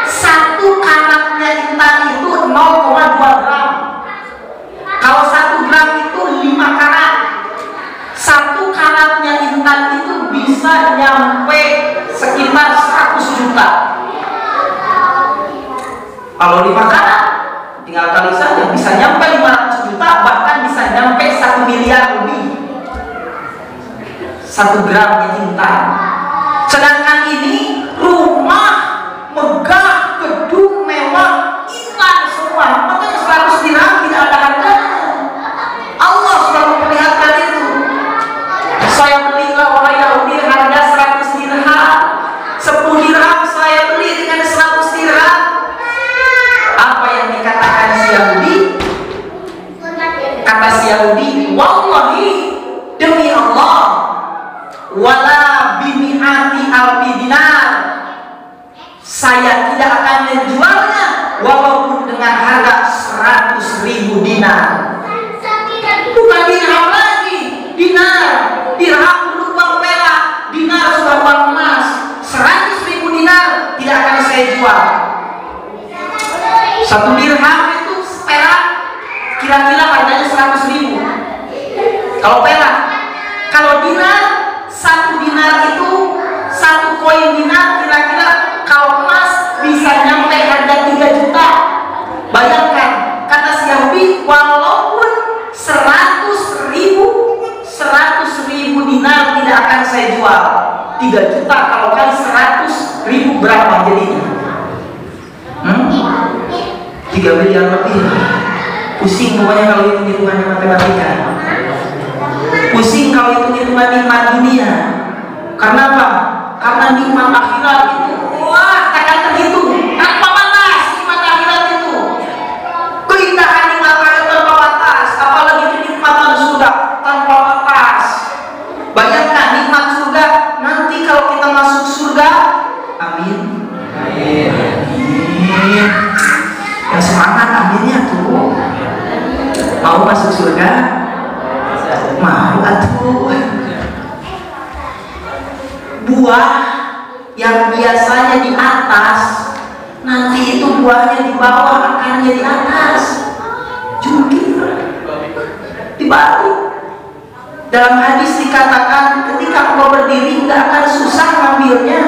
1 karatnya intan itu 0,2 gram. Kalau 1 gram itu 5 karat. 1 karatnya intan itu bisa nyampe sekitar 100 juta. Kalau 5 karat, tinggal kali saja, bisa nyampe 500 juta, bahkan bisa nyampe 1 miliar lebih. 1 gramnya intan. Sedangkan ini rumah megah, gedung mewah, intan semua. Makanya 100 dirham tidak ada harganya. Allah sudah memperlihatkan itu. Saya belilah orang Yahudi harga 100 dirham. 10 dirham saya beli dengan 100 dirham. Apa yang dikatakan si Yahudi? Kata si Yahudi, wallahi, demi Allah, wala bimi'ati alfi dinar, saya tidak akan menjualnya walaupun dengan harga 100.000 dinar. Bukan dirham lagi, dinar. Dirham dulu uang perak, dinar sudah uang emas. 100.000 dinar tidak akan saya jual. 1 dirham itu perak kira-kira harganya 100.000. Kalau perak, kalau dinar, 1 dinar itu 1 koin dinar kira-kira kalau emas bisa nyampe harga 3 juta. Bayangkan, kata si Yahudi, walaupun 100.000 dinar tidak akan saya jual. 3 juta kalau kali 100.000 berapa jadinya? 3 miliar lebih. Pusing pokoknya kalau itu hitungannya matematika. Pusing kalau itu hitungan nikmat dunia. Karena apa? Karena nikmat akhirat itu wah takkan terhitung, tanpa batas. Nikmat akhirat itu keindahan nikmat akhirat tanpa batas. Apalagi kenikmatan surga tanpa batas. Bayangkan nikmat surga nanti kalau kita masuk surga. Amin. Amin. Yang semangat aminnya tuh. Mau masuk bawah, akarnya di atas. Jungkir, dibalik. Dalam hadis dikatakan ketika engkau berdiri nggak akan susah ngambilnya,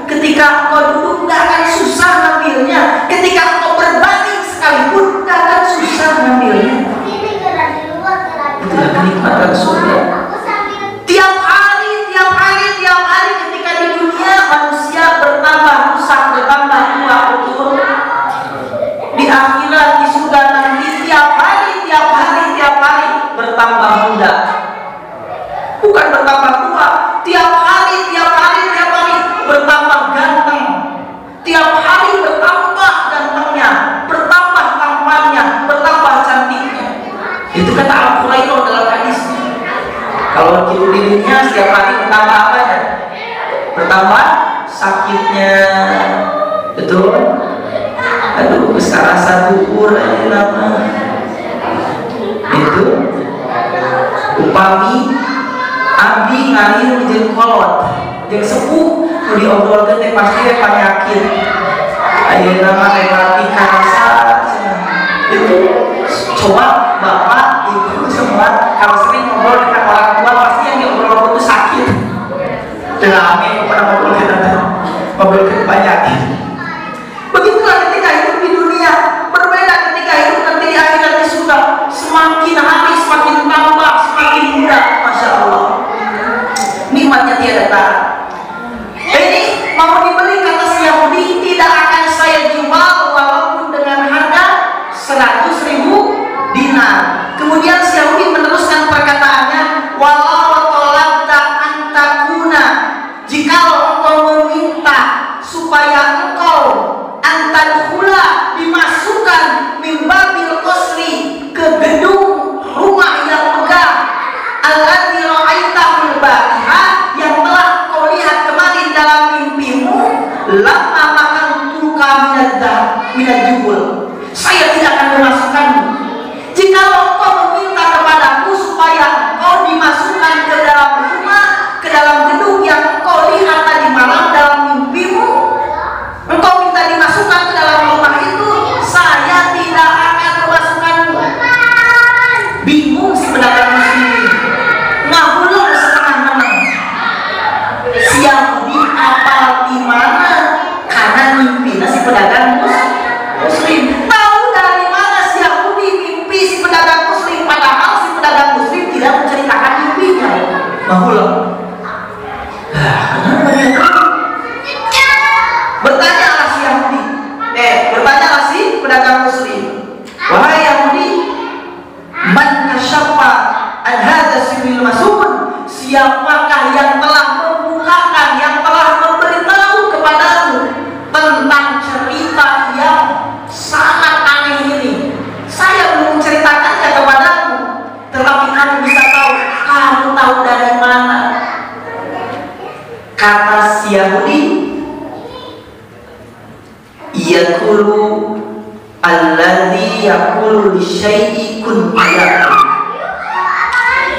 ketika engkau duduk nggak akan susah ngambilnya, ketika engkau berbaring sekalipun nggak akan susah ngambilnya. Itulah kenikmatan surga. Tiap hari ketika di dunia manusia bertambah rusak, bertambah tua, betul. Di akhirat, di surga nanti tiap hari bertambah muda. Bukan bertambah tua, tiap hari bertambah ganteng. Tiap hari bertambah gantengnya, bertambah tampannya, bertambah cantiknya. Itu kata Al-Qurairah dalam hadisnya. Kalau di dunia setiap hari bertambah apanya? Bertambah sakitnya. Betul? Aduh, besar rasa dukur aja lama. Itu upami abdi ngalir jeung kolot jeung sepuh nu diobrolkeun teh pasti penyakit ayeuna mah relatif karasa itu. Coba bapak ibu semua kalau sering ngobrol dengan orang tua pasti yang diobrol itu sakit rame pada ngobrol ke penyakit. Begitulah ketika hidup di dunia, berbeda ketika hidup nanti di akhirat di surga. Semakin hari semakin tambah, semakin muda, masya Allah. Nikmatnya tiada tara. Ini mau dibeli kata si Yahudi, tidak akan saya jual walaupun dengan harga 100.000 dinar. Kemudian si Yahudi meneruskan perkataannya, walau tolakta antakuna, jikalau engkau meminta supaya engkau antadkhula dimasukkan mimbabil qasri ke gedung rumah yang megah, allati ra'aitahul bariha, yang telah kau lihat kemarin dalam mimpimu, lama makan tuka minadzubul, saya tidak akan memasukkanmu. Jikalau kau meminta kepadaku supaya kau dimasukkan ke dalam rumah, ke dalam gedung yang kau lihat tadi malam dalam mimpimu, engkau minta dimasukkan ke dalam rumah itu, saya tidak akan memasukkanmu. Bingung si pedagang muslim, ngahulung setengah menang. Si Yahudi apal di mana? Karena mimpinya si pedagang muslim. Tahu dari mana si Yahudi mimpi si pedagang muslim, padahal si pedagang muslim tidak menceritakan mimpinya. Ngahulung. Kenapa dia tahu? Bertanyalah si Yahudi, bertanyalah si pedagang muslim, wahai Yahudi, man kasyafa an hadza sirril masun, siapakah yang telah membukakan, yang telah memberitahu kepadamu tentang cerita yang sangat aneh ini? Saya belum menceritakannya kepadamu, tetapi kamu bisa tahu. Kamu tahu dari mana? Kata si Yahudi, yaqulu alladzi yaqulu lisyai'i kun fayakun,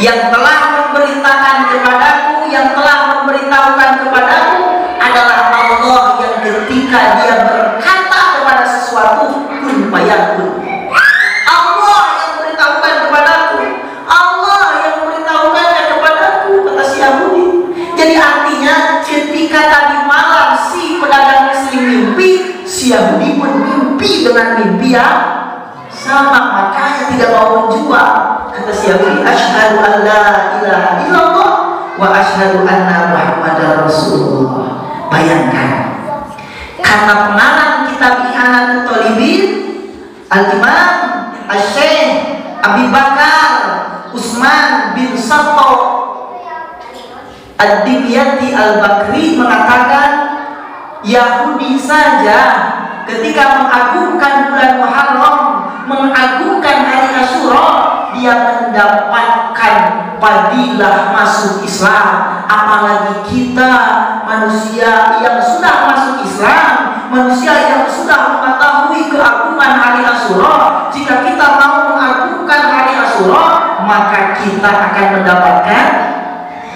yang telah memberitakan kepadaku, yang telah memberitahukan kepadaku adalah Allah, yang ketika dia berkata kepada sesuatu kun fayakun. Allah yang memberitahukan kepadaku, Allah yang memberitahukannya kepadaku, kata si Yahudi. Jadi artinya ketika tadi malam si pedagang muslim mimpi, si Yahudi pun mimpi dengan mimpi yang sama, makanya tidak mau menjual. Kata si Yahudi, asyhadu an la ilaha illallah wa asyhadu anna muhammadar rasulullah. Bayangkan, kata pengarang kitab Ihanatut Thalibin, Al-Imam Asy-Syaikh Abi Bakar Utsman bin Sattah Ad-Dimyati Al-Bakri mengatakan, Yahudi saja ketika mengagungkan bulan Muharram, mengagungkan hari Asyura, dia mendapatkan fadilah masuk Islam. Apalagi kita manusia yang sudah masuk Islam, manusia yang sudah mengetahui keagungan hari Asyura. Jika kita mau mengagungkan hari Asyura, maka kita akan mendapatkan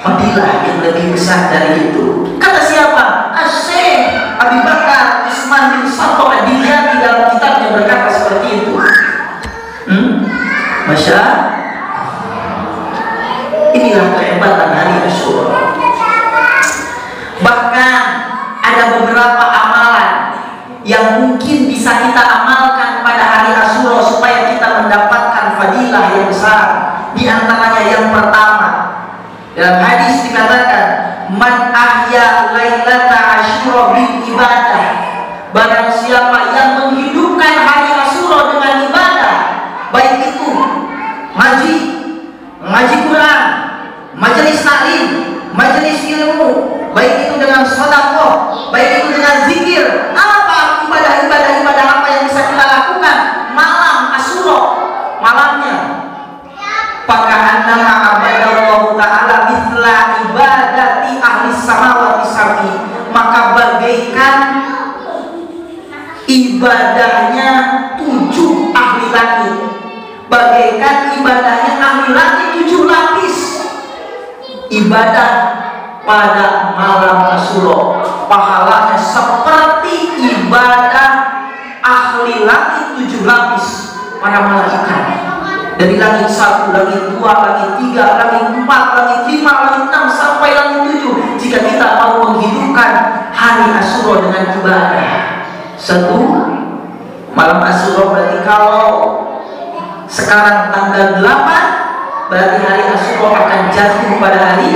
fadilah yang lebih besar dari itu. Kata siapa? Asy-Syaikh Abi Bakar Utsman bin Sattah Ad-Dimyati dalam kitabnya yang berkata seperti itu? Masya Allah. Inilah kehebatan hari Asyura. Bahkan ada beberapa amalan yang mungkin bisa kita amalkan pada hari Asyura supaya kita mendapatkan fadilah yang besar. Di antaranya yang pertama, dalam hadis dikatakan, man ahya lailata Asyura bil ibadah. Barang siapa yang menghidupkan hari Asyura dengan ibadah, baik itu ngaji Quran, majelis taklim, majelis ilmu, baik itu dengan sedekah, baik itu dengan zikir, apa ibadah apa yang bisa kita lakukan malam Asyura, malamnya, Faka'annama abadallahu ta'ala mithla ibadati ahli samawati sab'i, maka bagaikan ibadahnya 7 ahli langit, bagaikan ibadahnya ahli langit 7 lapis. Ibadah pada malam Asyura pahalanya seperti ibadah ahli langit 7 lapis para malaikat. Dari langit 1, langit 2, langit 3, langit 4, langit 5, langit 6 sampai langit 7. Jika kita mau menghidupkan hari Asyura dengan ibadah. 1, malam Asyura berarti kalau sekarang tanggal 8, berarti hari Asyura akan jatuh pada hari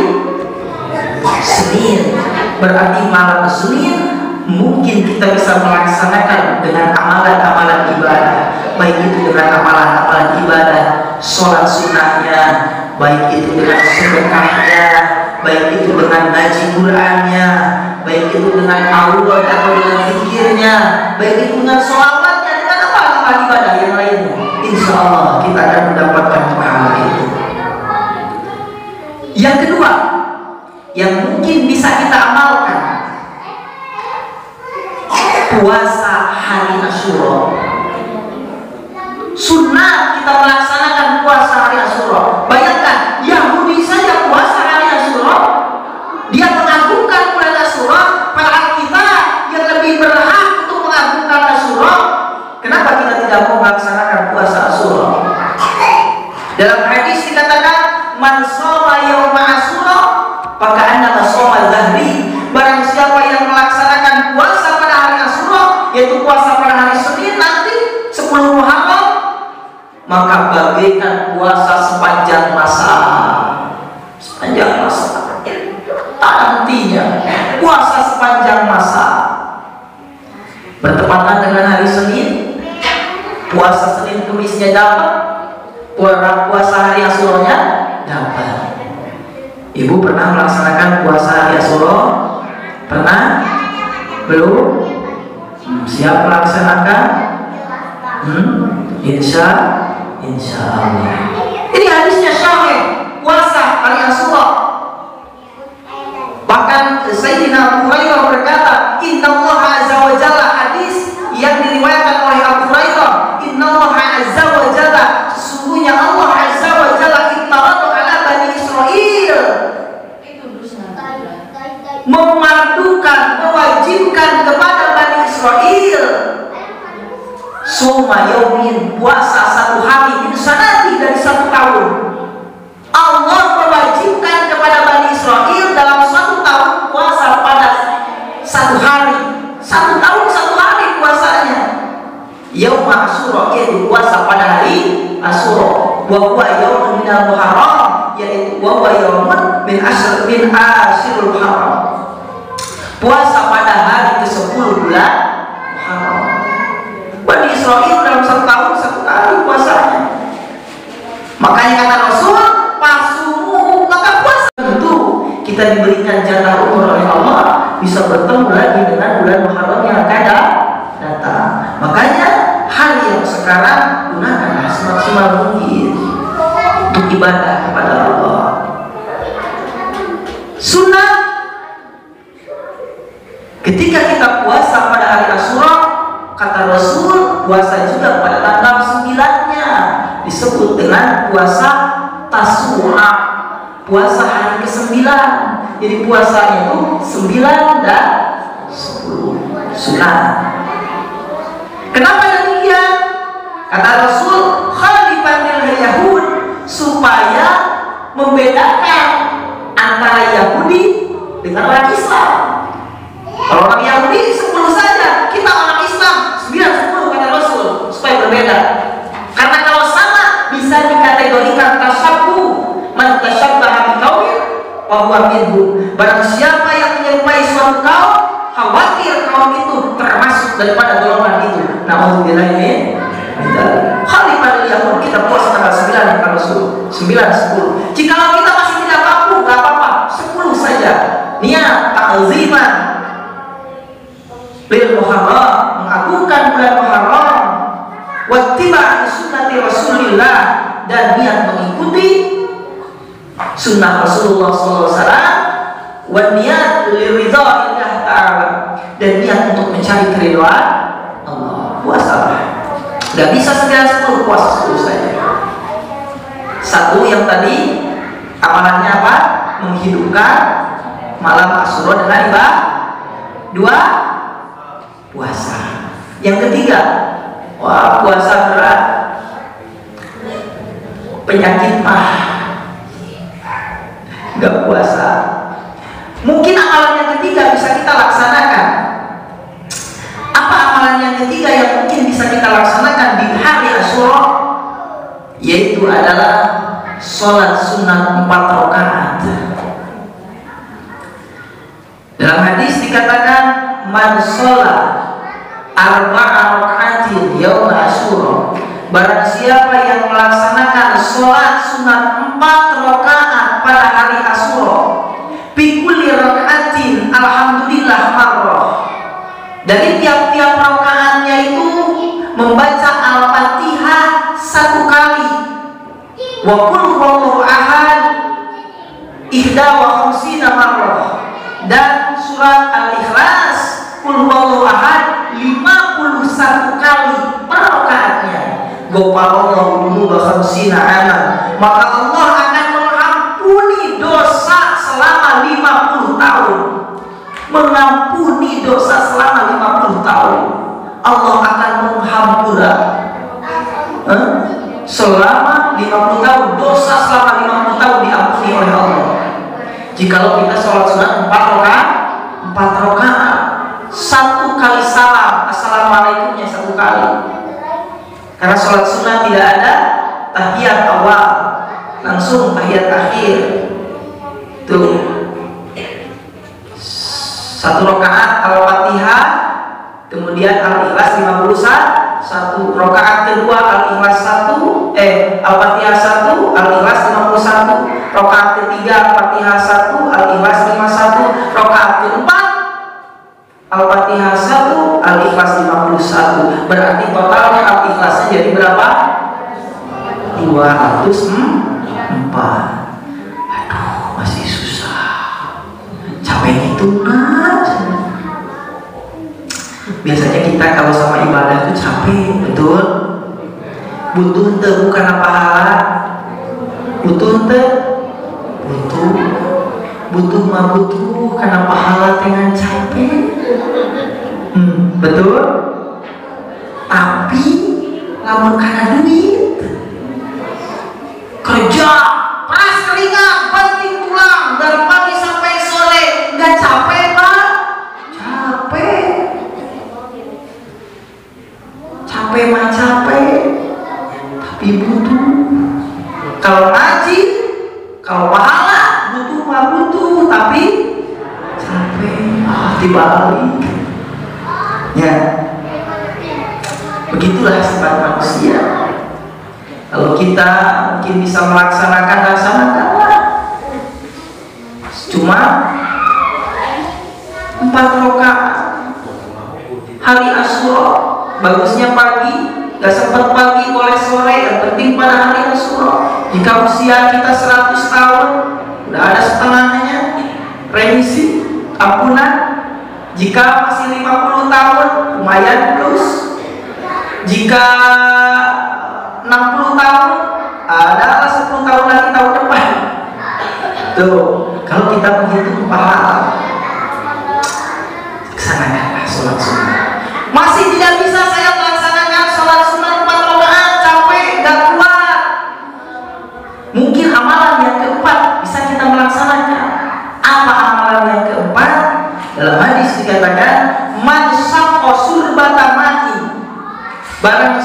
Senin. Berarti malam Senin mungkin kita bisa melaksanakan dengan amalan-amalan ibadah, baik itu dengan amalan-amalan ibadah, sholat sunnahnya, baik itu dengan sedekahnya, baik itu dengan ngaji Qur'annya, baik itu dengan awal atau dengan zikirnya, baik itu dengan sholawatnya, dengan apa ibadah yang lainnya. Insya Allah kita akan mendapatkan pahala itu. Yang kedua, yang mungkin bisa kita amalkan, puasa hari Asyura. Sunnah kita melaksanakan puasa hari Asyura. Bayangkan, Yahudi saja puasa hari Asyura, dia mengagungkan bulan Asyura, padahal kita yang lebih berhak untuk mengagungkan Asyura, kenapa kita tidak mau melaksanakan puasa Asyura? Dalam hadis dikatakan, man shoma yauma Asyura faka'annama shoma dzahri. Barang siapa yang melaksanakan puasa pada hari Asyura, yaitu puasa pada hari Senin nanti 10 Muharram, maka bagaikan puasa sepanjang masa. Sepanjang masa, artinya puasa sepanjang masa. Bertepatan dengan hari Senin, puasa Senin Kemisnya dapat, puasa hari Asyuranya dapat. Ibu pernah melaksanakan puasa hari Asyura? Pernah? Belum? Siap melaksanakan? Insya Allah. Ini hadisnya syahid, puasa hari Asyura. Bahkan Sayyidina Abu Hurairah berkata, Innallaha azza wa jalla, hadis yang diriwayatkan oleh Abu Hurairah, Innallaha azza wa jalla, sesungguhnya Allah azza wa jalla iftaradu ala Bani Israel, memardukan, mewajibkan kepada Bani Israel soma yaumin, puasa 1 hari min sanati, dari 1 tahun. Allah mewajibkan kepada Bani Israel dalam 1 tahun puasa pada 1 hari. 1 tahun 1 hari puasanya. Yaum Asyura, yaitu puasa pada hari Asyura. Wa huwa yaumun minal Muharram, yaitu wa huwa yaumun min asyirul Muharram. Puasa pada hari ke-10 bulan Muharram. Bani Israel dalam 1 tahun 1 kali puasanya. Makanya kata Rasul, pasumu, maka puasa. Tentu kita diberikan jatah umur oleh Allah, bisa bertemu lagi dengan bulan Muharram yang akan datang. Makanya hari yang sekarang gunakanlah semaksimal mungkin untuk ibadah kepada Allah. Sunnah, ketika kita puasa pada hari Asyura, kata Rasul, puasa juga pada tanggal 9-nya disebut dengan puasa Tasu'a, puasa hari ke-9. Jadi puasanya itu 9 dan 10 sunnah. Kenapa demikian? Kata Rasul, khalifanil Yahud, supaya membedakan antara Yahudi dengan orang Islam. Kalau orang Yahudi 10 saja, kita orang Islam 9-10 kata Rasul, supaya berbeda. Karena kalau sama bisa dikategorikan tasyabuh, man tasyabbaha biqaumin wa huwa minhum. Barang siapa yang menyerupai suatu kaum, khawatir kaum itu termasuk daripada golongan itu. Nauzubillah min Khalifah Yahud. Kita puasa tanggal 9 kata Rasul, 9-10. Jikalau kita masih tidak mampu, nggak apa-apa, 10 saja. Niat ta'ziman lil Muharram, mengagungkan bulan Muharram, wattiba'i sunnati Rasulillah, dan niat mengikuti sunnah Rasulullah SAW, wa niat liridha'illah ta'ala, dan niat untuk mencari keridhaan Allah. Puasalah, gak bisa 9-10, puasa 10 saja. Satu yang tadi amalannya apa? Menghidupkan malam Asyura dengan ibadah. 2, puasa. Yang ketiga, wah puasa berat, penyakit mah gak puasa. Mungkin amalan yang ketiga bisa kita laksanakan. Apa amalan yang ketiga yang mungkin bisa kita laksanakan di hari Asyura? Yaitu adalah sholat sunat 4 rakaat. Dalam hadis dikatakan, man sholat 4 rakaatin yaum Asyura, barang siapa yang melaksanakan sholat sunat 4 rakaat pada hari Asyura, bi kulli rakaatin alhamdulillah marrah, dari tiap-tiap rakaatnya itu membaca Al-Fatihah 1 kali, wa qul huwallahu ahad 51 marrah, dan surat Al-Ikhlas qul huwallahu ahad 51 kali per rakaatnya. Ghafarallahu dzunuba 50 aman, maka Allah akan mengampuni dosa selama 50 tahun. Mengampuni dosa selama 50 tahun. Allah akan menghapura selama 50 tahun, dosa selama 50 tahun diampuni oleh Allah. Jikalau kita sholat sunat 4 rakaat, 1 kali salam, assalamualaikumnya 1 kali. Karena sholat sunat tidak ada tahiyat awal, langsung tahiyat akhir. Tuh, 1 rakaat Al-Fatihah, kemudian Al-Ikhlas 51, rakaat kedua Al-Ikhlas 1, Al-Fatihah 1, Al-Ikhlas 51, rakaat ketiga Al-Fatihah 1, Al-Ikhlas 51, rakaat keempat Al-Fatihah 1, Al-Ikhlas 51. Berarti totalnya Al-Ikhlasnya jadi berapa? 204. Aduh, masih susah. Capek gitu, Nas. Biasanya kita kalau sama ibadah itu capek, betul? Butuh ente bukan pahala. Butuh ente, butuh mah butuh karena pahala dengan capek. Betul? Tapi lamun karena duit, kerja peras keringat, banting tulang dari pagi sampai sore, nggak capek Pak? Capek mah capek, tapi butuh. Kalau ngaji, kalau pahala, butuh mah butuh, tapi capek. Dibalik. Ya, begitulah sifat manusia. Kalau kita mungkin bisa laksanakanlah. Cuma 4 rakaat hari Asyura, bagusnya pagi, gak sempat pagi boleh sore, yang penting pada hari Asyura. Jika usia kita 100 tahun, udah ada setengahnya remisi, ampunan. Jika masih 50 tahun, lumayan plus. Jika 60 tahun, ada 10 tahun lagi tahun depan. Tuh, kalau kita menghitung pahala, laksanakanlah sholat sunnah. Masih tidak bisa saya melaksanakan sholat sunnah 4 rakaat,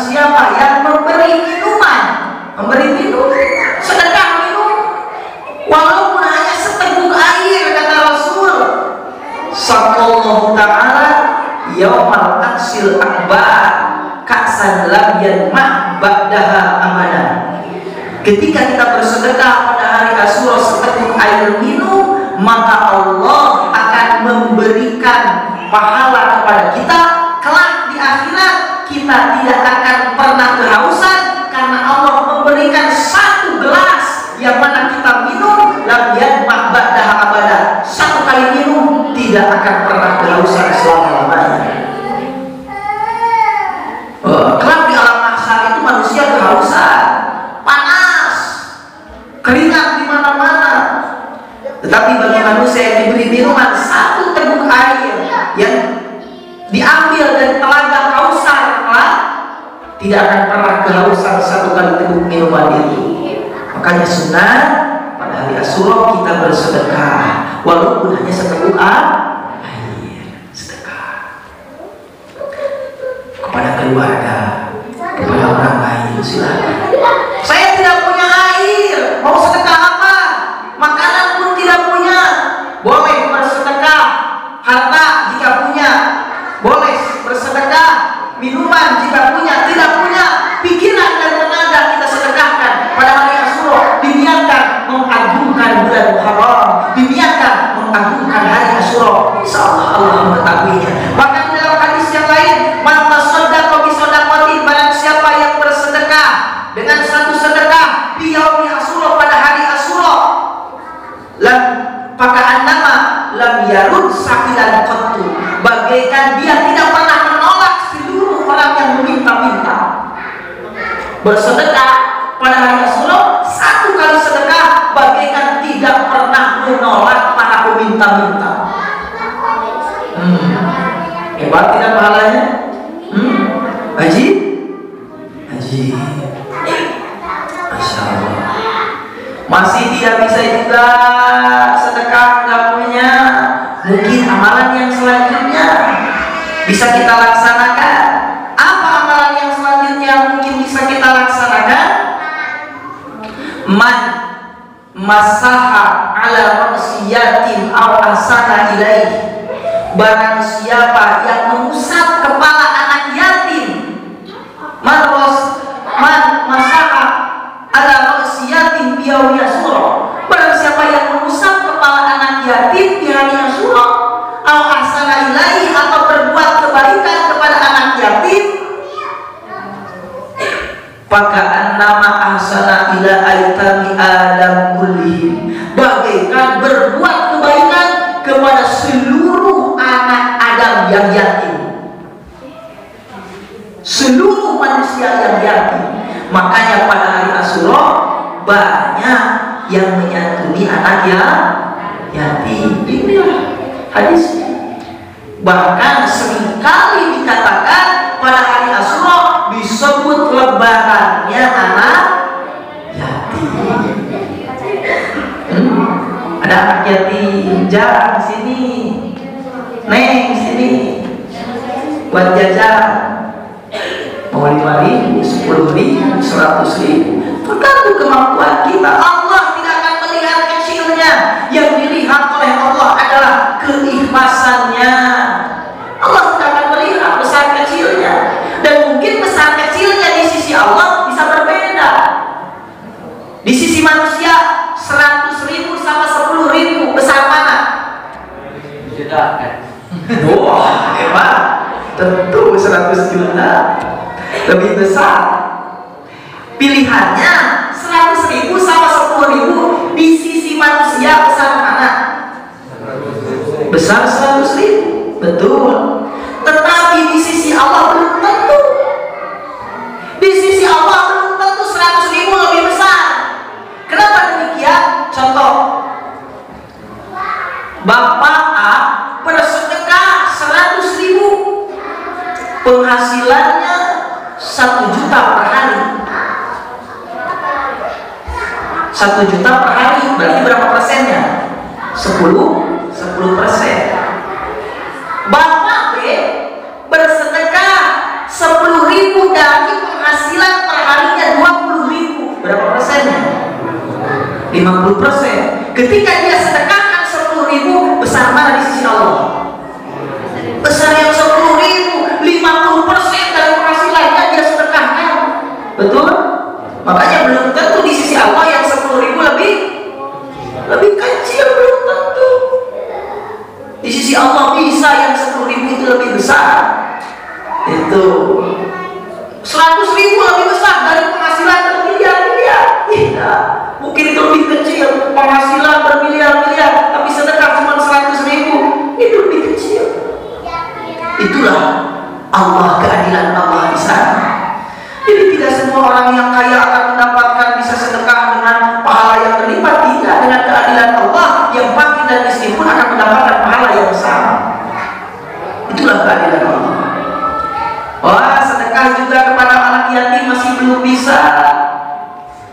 siapa yang memberi minuman, memberi minum, sedekah minum, walaupun hanya seteguk air, kata Rasul sallallahu ta'ala, yaumal aksil akbar ka'san lam yanma' ba'daha amadan. Ketika kita bersedekah pada hari Asyura seteguk air minum, maka Allah akan memberikan pahala kepada kita. Kelak di akhirat kita tidak akan pernah kehausan, karena Allah memberikan satu gelas yang mana kita minum lam yanma' ba'daha amadan. Satu kali minum tidak akan pernah kehausan selama-lamanya. Kelak di alam mahsyar itu manusia kehausan, panas, keringat di mana-mana. Tetapi bagi manusia yang diberi minuman satu teguk air yang diambil dari telaga Kausar, tidak akan pernah kehausan satu kali teguk minuman itu. Makanya sunnah pada hari Asyura kita bersedekah, walaupun hanya seteguk air, sedekah kepada keluarga, kepada orang lain. Silakan. Saya tidak punya air, mau sedekah apa? Makanan pun tidak punya, boleh bersedekah. Harta jika punya, boleh bersedekah. Minuman jika punya, tidak punya, pikiran dan tenaga kita sedekahkan pada hari Asyura. Diniatkan mengagungkan bulan Muharram, diniatkan mengagungkan hari Asyura. Insyaallah Allah mengetahuinya. Bahkan dalam hadis yang lain, man tasaddaqa bi shadaqatin, barang siapa yang bersedekah dengan satu sedekah di yaumi Asyura, pada hari Asyura, lam paka'annama lam yarud sa'ilan qattu, bagaikan dia tidak pernah menolak seluruh orang yang meminta-minta. Bersedekah pada hari Asyura, satu kali sedekah bagaikan tidak pernah menolak para peminta-minta. Hebat tidak pahalanya? Haji? Haji. Masya Allah. Masih tidak bisa juga sedekah, nggak punya. Mungkin amalan yang selanjutnya bisa kita laksanakan. Apa amalan yang selanjutnya yang mungkin bisa kita laksanakan? Man masaha ala maksiatin aw asana ilaih, barang siapa yang mengusap kepala anak yatim. Man masaha ala maksiatin bi yaumi Asyura, barang siapa yang mengusap kepala anak yatim di hari Asyura, aw ahsana ilaihi, atau berbuat kebaikan kepada anak yatim, paka'annama ahsana ila aitami adam kullihim, bagaikan berbuat kebaikan kepada seluruh anak Adam yang yatim, seluruh manusia yang yatim. Makanya pada hari Asyura banyak yang menyantuni anak yatim. Inilah hadisnya. Bahkan seringkali dikatakan pada hari Asyura disebut lebarannya anak yatim. Ada anak yatim, jarang di sini, neng sini, buat jajan. Mau 5.000, 10.000, 100.000, tergantung kemampuan kita. Allah tidak akan melihat kecilnya. Yang dilihat oleh Allah adalah keikhlasannya. Allah tidak akan melihat besar kecilnya. Dan mungkin besar kecilnya di sisi Allah bisa berbeda. Di sisi manusia 100.000 sama 10.000, besar mana? Wah, hebat. Tentu 100 juta lebih besar. Pilihannya 100.000 sama 10.000, di sisi manusia besar mana? Besar 100.000, betul. Tetapi di sisi Allah belum tentu. Di sisi Allah belum tentu 100.000 lebih besar. Kenapa demikian? Contoh, Bapak A bersedekah 100.000, penghasilannya 1 juta per hari. 1 juta per hari berarti berapa persennya? 10%. Bapak B bersedekah 10.000 dari Ketika dia sedekahkan 10.000, besar mana di sisi Allah? Besar yang 10.000, 50% dari penghasilannya dia sedekahkan. Betul? Makanya belum tentu di sisi Allah yang 10.000 lebih kecil, belum tentu. Di sisi Allah bisa yang 10.000 itu lebih besar. Itu 100.000 lebih besar dari penghasilan bermiliar-miliar. Tidak, mungkin itu lebih kecil. Penghasilan bermiliar-miliar, tapi sedekah cuma 100.000, itu lebih kecil. Itulah Allah, keadilan Allah di sana. Jadi tidak semua orang yang kaya akan mendapatkan bisa sedekah dengan pahala yang berlipat. Tidak, dengan keadilan Allah yang fakir dan miskin pun akan mendapatkan pahala yang sama. Itulah keadilan Allah. Wah, sedekah juga kepada anak yatim masih belum bisa.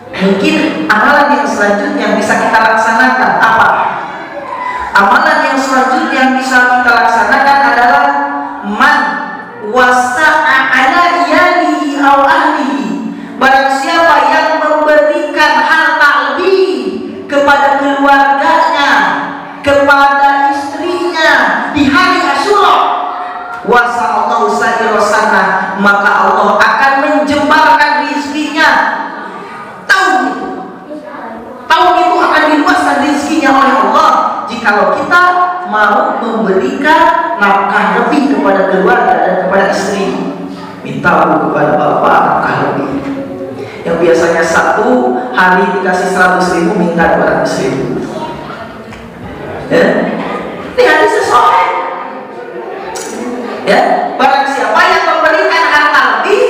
Mungkin amalan yang selanjutnya yang bisa kita laksanakan apa? Amalan yang selanjutnya yang bisa kita laksanakan adalah man wasa'a ala iyalihi aw ahlihi. Barang siapa yang memberikan harta lebih kepada keluarganya, kepada istrinya di hari Asyura, wasa'allahu sa'irosana, maka Allah akan menjembarkan rizkinya. Tahun itu akan diluaskan rizkinya oleh Allah jikalau kita mau memberikan nafkah lebih kepada keluarga dan kepada istri. Minta kepada bapak nafkah lebih. Yang biasanya 1 hari dikasih 100.000, minta 200.000. Ya, ini hadis sesuai. Ya, barang siapa yang memberikan harta lebih,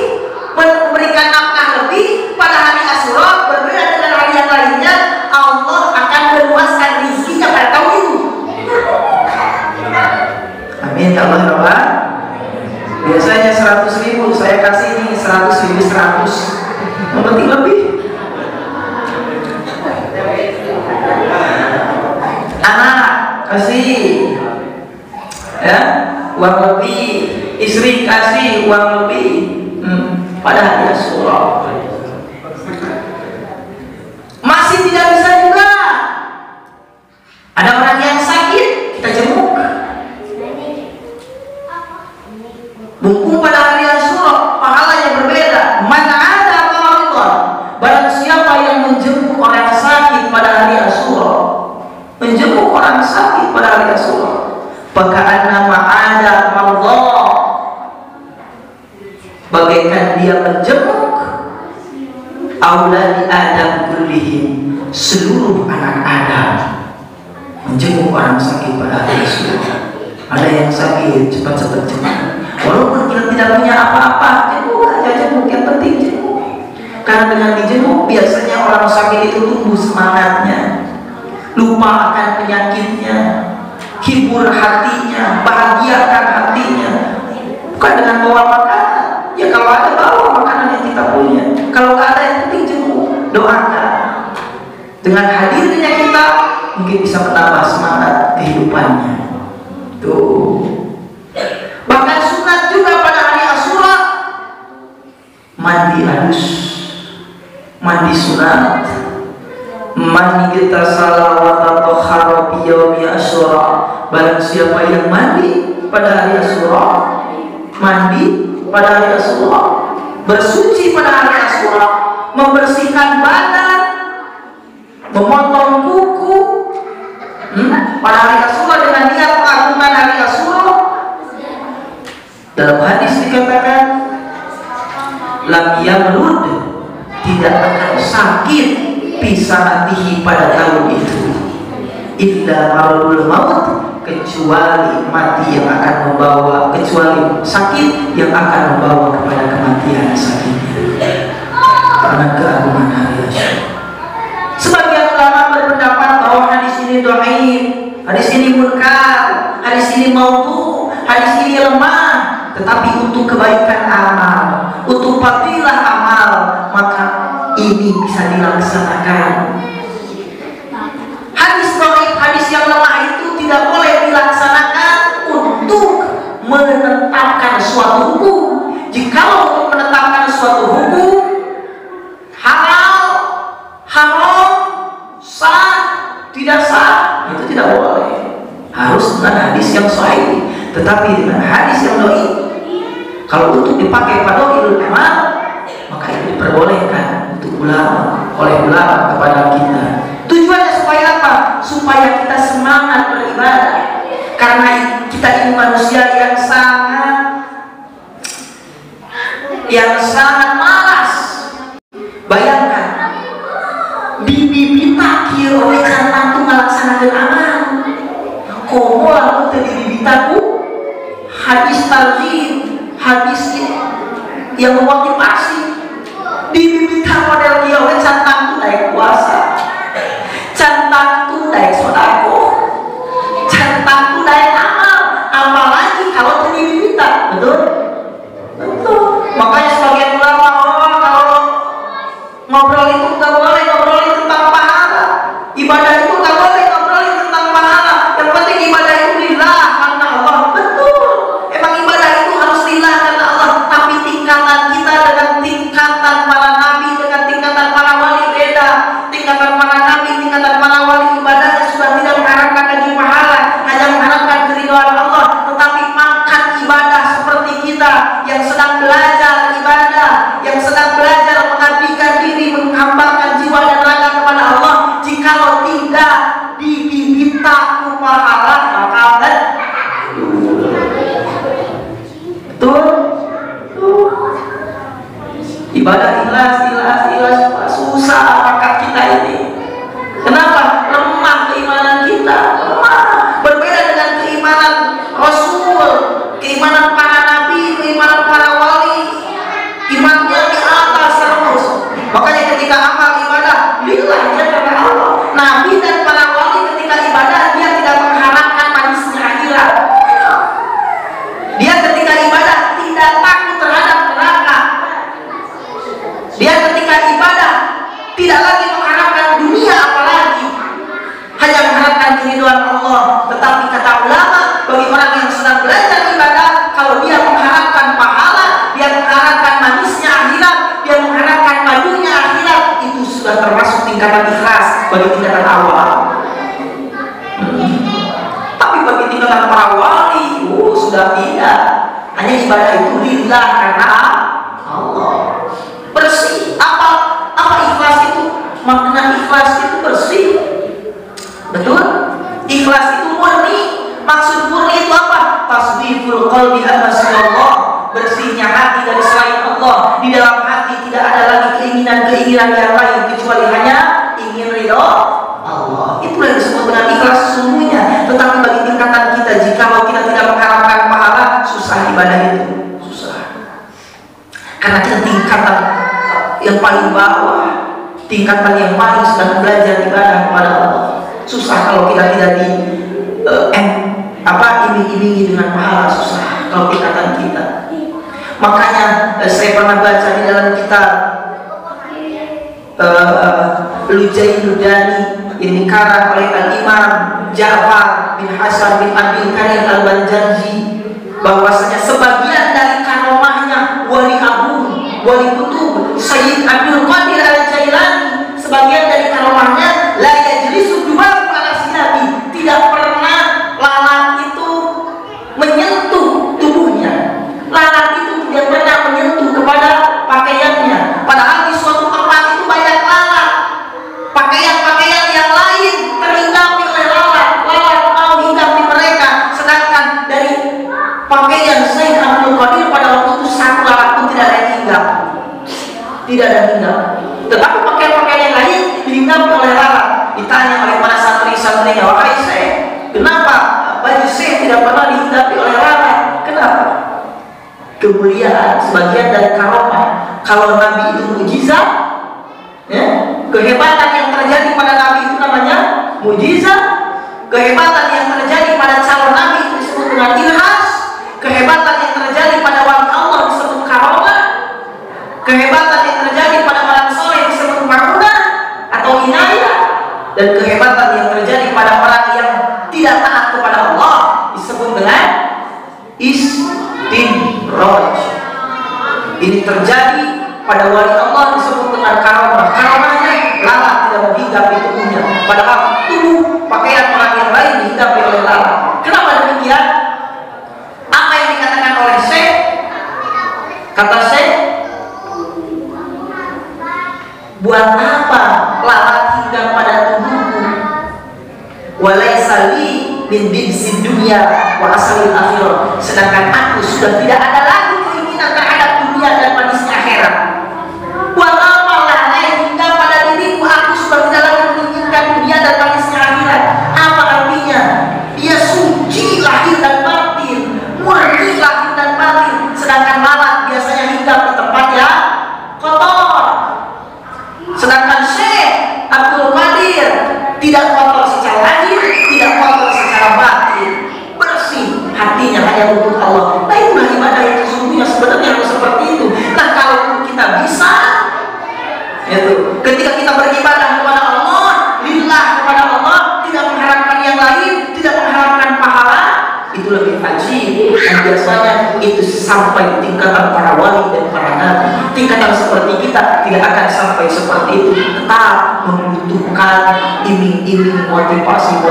memberikan nafkah lebih pada hari Asyura, berbeda dengan hari yang lainnya, Allah akan meluaskan rizkinya pada tahun itu. Amin ya Allah, Bapak. Biasanya 100.000, saya kasih ini 100.000 100. Yang penting lebih. Anak kasih, ya, uang lebih. Istri kasih uang lebih. Pada hari Asyura. Masih tidak bisa juga. Ada orang yang sakit, kita jenguk. Mumpung pada hari Asyura pahalanya berbeda. Mana ada maridhan, barang siapa yang menjenguk orang sakit pada hari Asyura, menjenguk orang sakit pada hari Asyura, faka'anna ma'ada maridhan, bagaikan dia menjenguk auladi Adam kullihim, seluruh anak Adam. Menjenguk orang sakit pada hari Asyura. Ada yang sakit, cepat-cepat jenguk. Walaupun kita tidak punya apa-apa, jenguk aja, jenguk, yang penting jenguk. Karena dengan dijenguk biasanya orang sakit itu tumbuh semangatnya, lupa akan penyakitnya, hibur hatinya, bahagiakan hatinya. Bukan dengan bawa makanan. Ya kalau ada bawa makanan yang kita punya. Kalau nggak ada, yang penting jenguk, doakan. Dengan hadirnya kita mungkin bisa menambah semangat kehidupannya. Tuh. Bahkan sunat juga pada hari Asyura mandi halus, mandi sunat, mandi kita salah wa tatahhara bi yaumi Asyura. Barang siapa yang mandi pada hari Asyura, mandi pada hari Asyura, bersuci pada hari Asyura, membersihkan badan, memotong kuku pada hari Asyura dengan niat mengagungan hari Asyura. Dalam hadis dikatakan lam yamrud, tidak akan sakit pisanatihi pada tahun itu, illa maradul maut, kecuali mati yang akan membawa, kecuali sakit yang akan membawa kepada kematian sakitnya. Karena keagungan hari Asyura. Sebagian ulama berpendapat bahwa hadis ini dhaif, hadis ini munkar, hadis ini maudhu, hadis ini lemah. Tetapi untuk kebaikan amal, untuk fadilah amal, maka ini bisa dilaksanakan. Hadis dhaif, hadis yang lemah itu tidak boleh dilaksanakan untuk menetapkan suatu hukum. Jikalau untuk menetapkan suatu hukum halal, haram, sah, tidak Tetapi dengan hadis yang dhaif, kalau untuk dipakai fadhailul amal, maka itu diperbolehkan untuk ulama, oleh ulama kepada kita. Tujuannya supaya apa? Supaya kita semangat beribadah. Karena kita ini manusia yang sangat malas. Bayangkan, bibita kieu we kantang tu ngalaksanakeun amal. Komo lamun teu dibibitaku hadis targhib, hadis yang memotivasi. Dibibita model kieu we cantang tu daek puasa. Cantang tu daek sedekah. Cantang tu daek amal. Apalagi kalau teu dibibita, betul? Betul. Makanya sebagian ulama kalau ngobrol itu nggak boleh ngobrolin tentang pahala. Ibadah itu nggak boleh ngobrolin tentang pahala. Yang penting ibadah itu lillah karena Allah. Betul. Emang ibadah itu harus lillah karena Allah. Tapi tingkatan kita dengan tingkatan para nabi, dengan tingkatan para wali beda. Tingkatan para nabi, tingkatan para wali ibadahnya sudah tidak mengharapkan lagi pahala, hanya mengharapkan keridhaan Allah. Tetapi makan ibadah seperti kita yang sedang belajar ibadah, yang sedang belajar mengabdikan diri, menghambakan jiwa dan raga kepada Allah, jikalau tidak dibibita pahala maka betul. Ibadah ikhlas susah apakah kita ini? Kenapa? Lemah keimanan kita, lemah. Berbeda dengan keimanan Rasul, keimanan para nabi, keimanan para wali, imannya di atas terus. Makanya ketika amal ibadah lillah dia karena Allah. Nabi dan para wali ketika ibadah dia tidak mengharapkan manisnya akhirat. Dia ketika ibadah tidak takut terhadap neraka. Dia ketika ibadah tidak lagi mengharapkan dunia, apalagi hanya mengharapkan keridhaan Allah. Tetapi kata ulama, bagi orang yang sedang belajar ibadah, kalau dia mengharapkan pahala, dia mengharapkan manisnya akhirat, dia mengharapkan madunya akhirat, itu sudah termasuk tingkatan ikhlas bagi tingkatan awal. Tapi bagi tingkatan para wali, sudah tidak. Hanya ibadah itu lillah karena Allah. Bersih. Apa ikhlas itu? Makna ikhlas itu bersih. Betul? Ikhlas itu murni. Maksud murni itu apa? Tasdiful qalbi Allah. Bersihnya hati dari selain Allah. Di dalam hati tidak ada lagi keinginan-keinginan yang lain kecuali hanya ingin ridho Allah. Itulah yang disebut dengan ikhlas sesungguhnya. Tetapi bagi tingkatan kita, jika kita tidak mengharapkan pahala, susah ibadah itu. Susah. Karena kita tingkatan yang paling bawah, tingkatan yang paling sedang belajar ibadah kepada Allah. Susah kalau kita tidak iming-imingi dengan pahala, susah kalau tingkatan kita. Makanya saya pernah baca di dalam kitab Lujain Ludani yang dikarang oleh Al-Imam Ja'far bin Hasan bin Abdul Karim Al-Banjarji, bahwasanya sebagian dari karomahnya wali agung, wali kutub Sayyid Abdul Qadir Al-Jailani, sebagian dari karomahnya la yajlisu dubar ala silabi, tidak pernah lalat itu menyentuh tubuhnya, lalat itu tidak pernah menyentuh kepada pakaiannya. Padahal di suatu tempat itu banyak lalat, pakaian-pakaian yang lain terhinggapi oleh lalat mau hinggapi mereka, sedangkan dari pakaian Sayyid Abdul Qadir pada waktu itu satu lalat pun tidak ada yang hinggap, tidak ada hinggap. Tetapi pakaian-pakaian yang lain dihinggapi oleh lalat. Ditanya oleh para santri-santrinya, wahai Syekh, kenapa baju Syekh tidak pernah dihinggapi oleh lalat? Kenapa? Kemuliaan sebagian dari karomah. Kalau Nabi itu mujizat, ya, kehebatan yang terjadi pada Nabi itu namanya mujizat. Kehebatan yang terjadi pada calon Nabi itu disebut dengan ilhas. Kehebatan yang terjadi pada wali Allah disebut karomah. Kehebatan yang terjadi pada orang soleh disebut ma'unah atau inayah. Dan kehebatan yang terjadi pada orang yang tidak taat kepada Allah disebut dengan istinraj. Ini terjadi pada wali Allah disebut dengan karomah. Karomahnya lalat tidak menghinggapi tubuhnya, padahal tubuh pakaian orang yang lain dihinggapi oleh lalat. Kenapa demikian? Kata Syekh, buat apa lalat hingga pada tubuhku? Walaisa li min dinsid dunya wa asalil akhirah. Sedangkan aku sudah tidak ada lagi keinginan terhadap dunia dan manisnya akhirat. Buat apa lalat hingga pada diriku? Aku sudah tidak lagi menginginkan dunia dan manisnya akhirat. Apa artinya? Dia suci lahir dan batin, murni lahir dan batin. Sedangkan lalat biasanya hinggap di tempat yang kotor. Sedangkan Syekh Abdul Qadir tidak kotor secara lahir, tidak kotor secara batin, bersih hatinya hanya untuk Allah. Nah, itulah ibadah itu sesungguhnya sebenarnya harus seperti itu. Nah, kalau kita bisa, itu ketika kita beribadah kepada Allah, lillah kepada Allah, tidak mengharapkan yang lain, tidak mengharapkan pahala, itu lebih ajib. Dan biasanya itu sampai tingkatan para wali dan para nabi. Tingkatan seperti kita tidak akan sampai seperti itu, tetap membutuhkan iming-iming motivasi.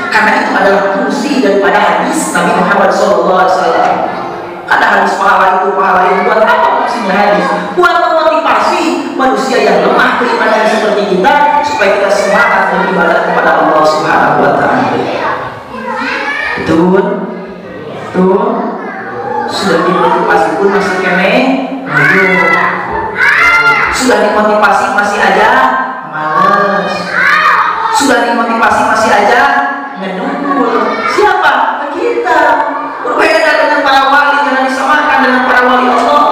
Karena itu adalah fungsi daripada hadis Nabi Muhammad SAW. Ada hadis pahala itu buat apa fungsinya hadis? Buat memotivasi manusia yang lemah beribadah seperti kita, supaya kita semangat beribadah kepada Allah Subhanahu wa Ta'ala. Betul? Sudah dimotivasi pun masih kene, sudah dimotivasi masih aja males, sudah dimotivasi masih aja ngedukul. Siapa? Kita. Berbeda dengan para wali, jangan disamakan dengan para wali Allah,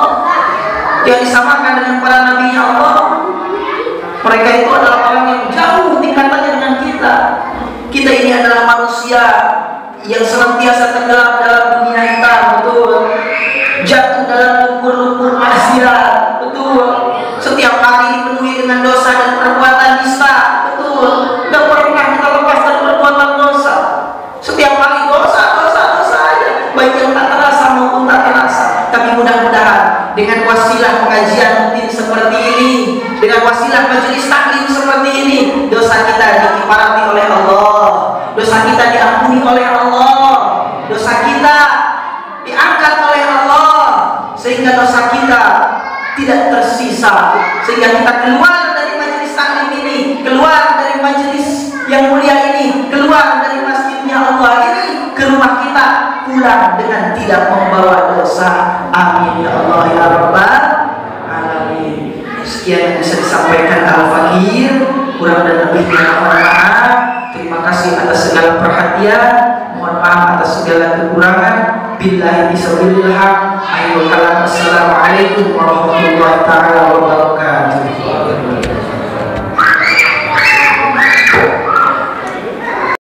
jangan disamakan dengan para nabi Allah. Mereka itu adalah orang yang jauh tingkatannya dengan kita. Kita ini adalah manusia yang senantiasa tenggelam dalam dunia hitam, betul, jatuh dalam lumpur-lumpur maksiat, betul, setiap hari dipenuhi dengan dosa dan perbuatan nista, betul, tidak pernah kita lepas dari perbuatan dosa, setiap hari dosa aja, baik yang tak terasa maupun tak terasa. Tapi mudah-mudahan dengan wasilah pengajian rutin seperti ini, dengan wasilah majelis taklim seperti ini, dosa kita dikifarati oleh Allah, dosa kita diampuni oleh Allah, dosa kita diangkat oleh Allah, sehingga dosa kita tidak tersisa, sehingga kita keluar dari majelis taklim ini, keluar dari majelis yang mulia ini, keluar dari masjidnya Allah ini, ke rumah kita, pulang dengan tidak membawa dosa. Amin ya Allah ya Rabbal Alamin. Sekian yang bisa disampaikan Al-Fakir, kurang dan lebihnya mohon maaf. Terima kasih atas segala perhatian, mohon maaf atas segala kekurangan. Billahi bismillah. Assalamualaikum warahmatullahi taala wabarakatuh.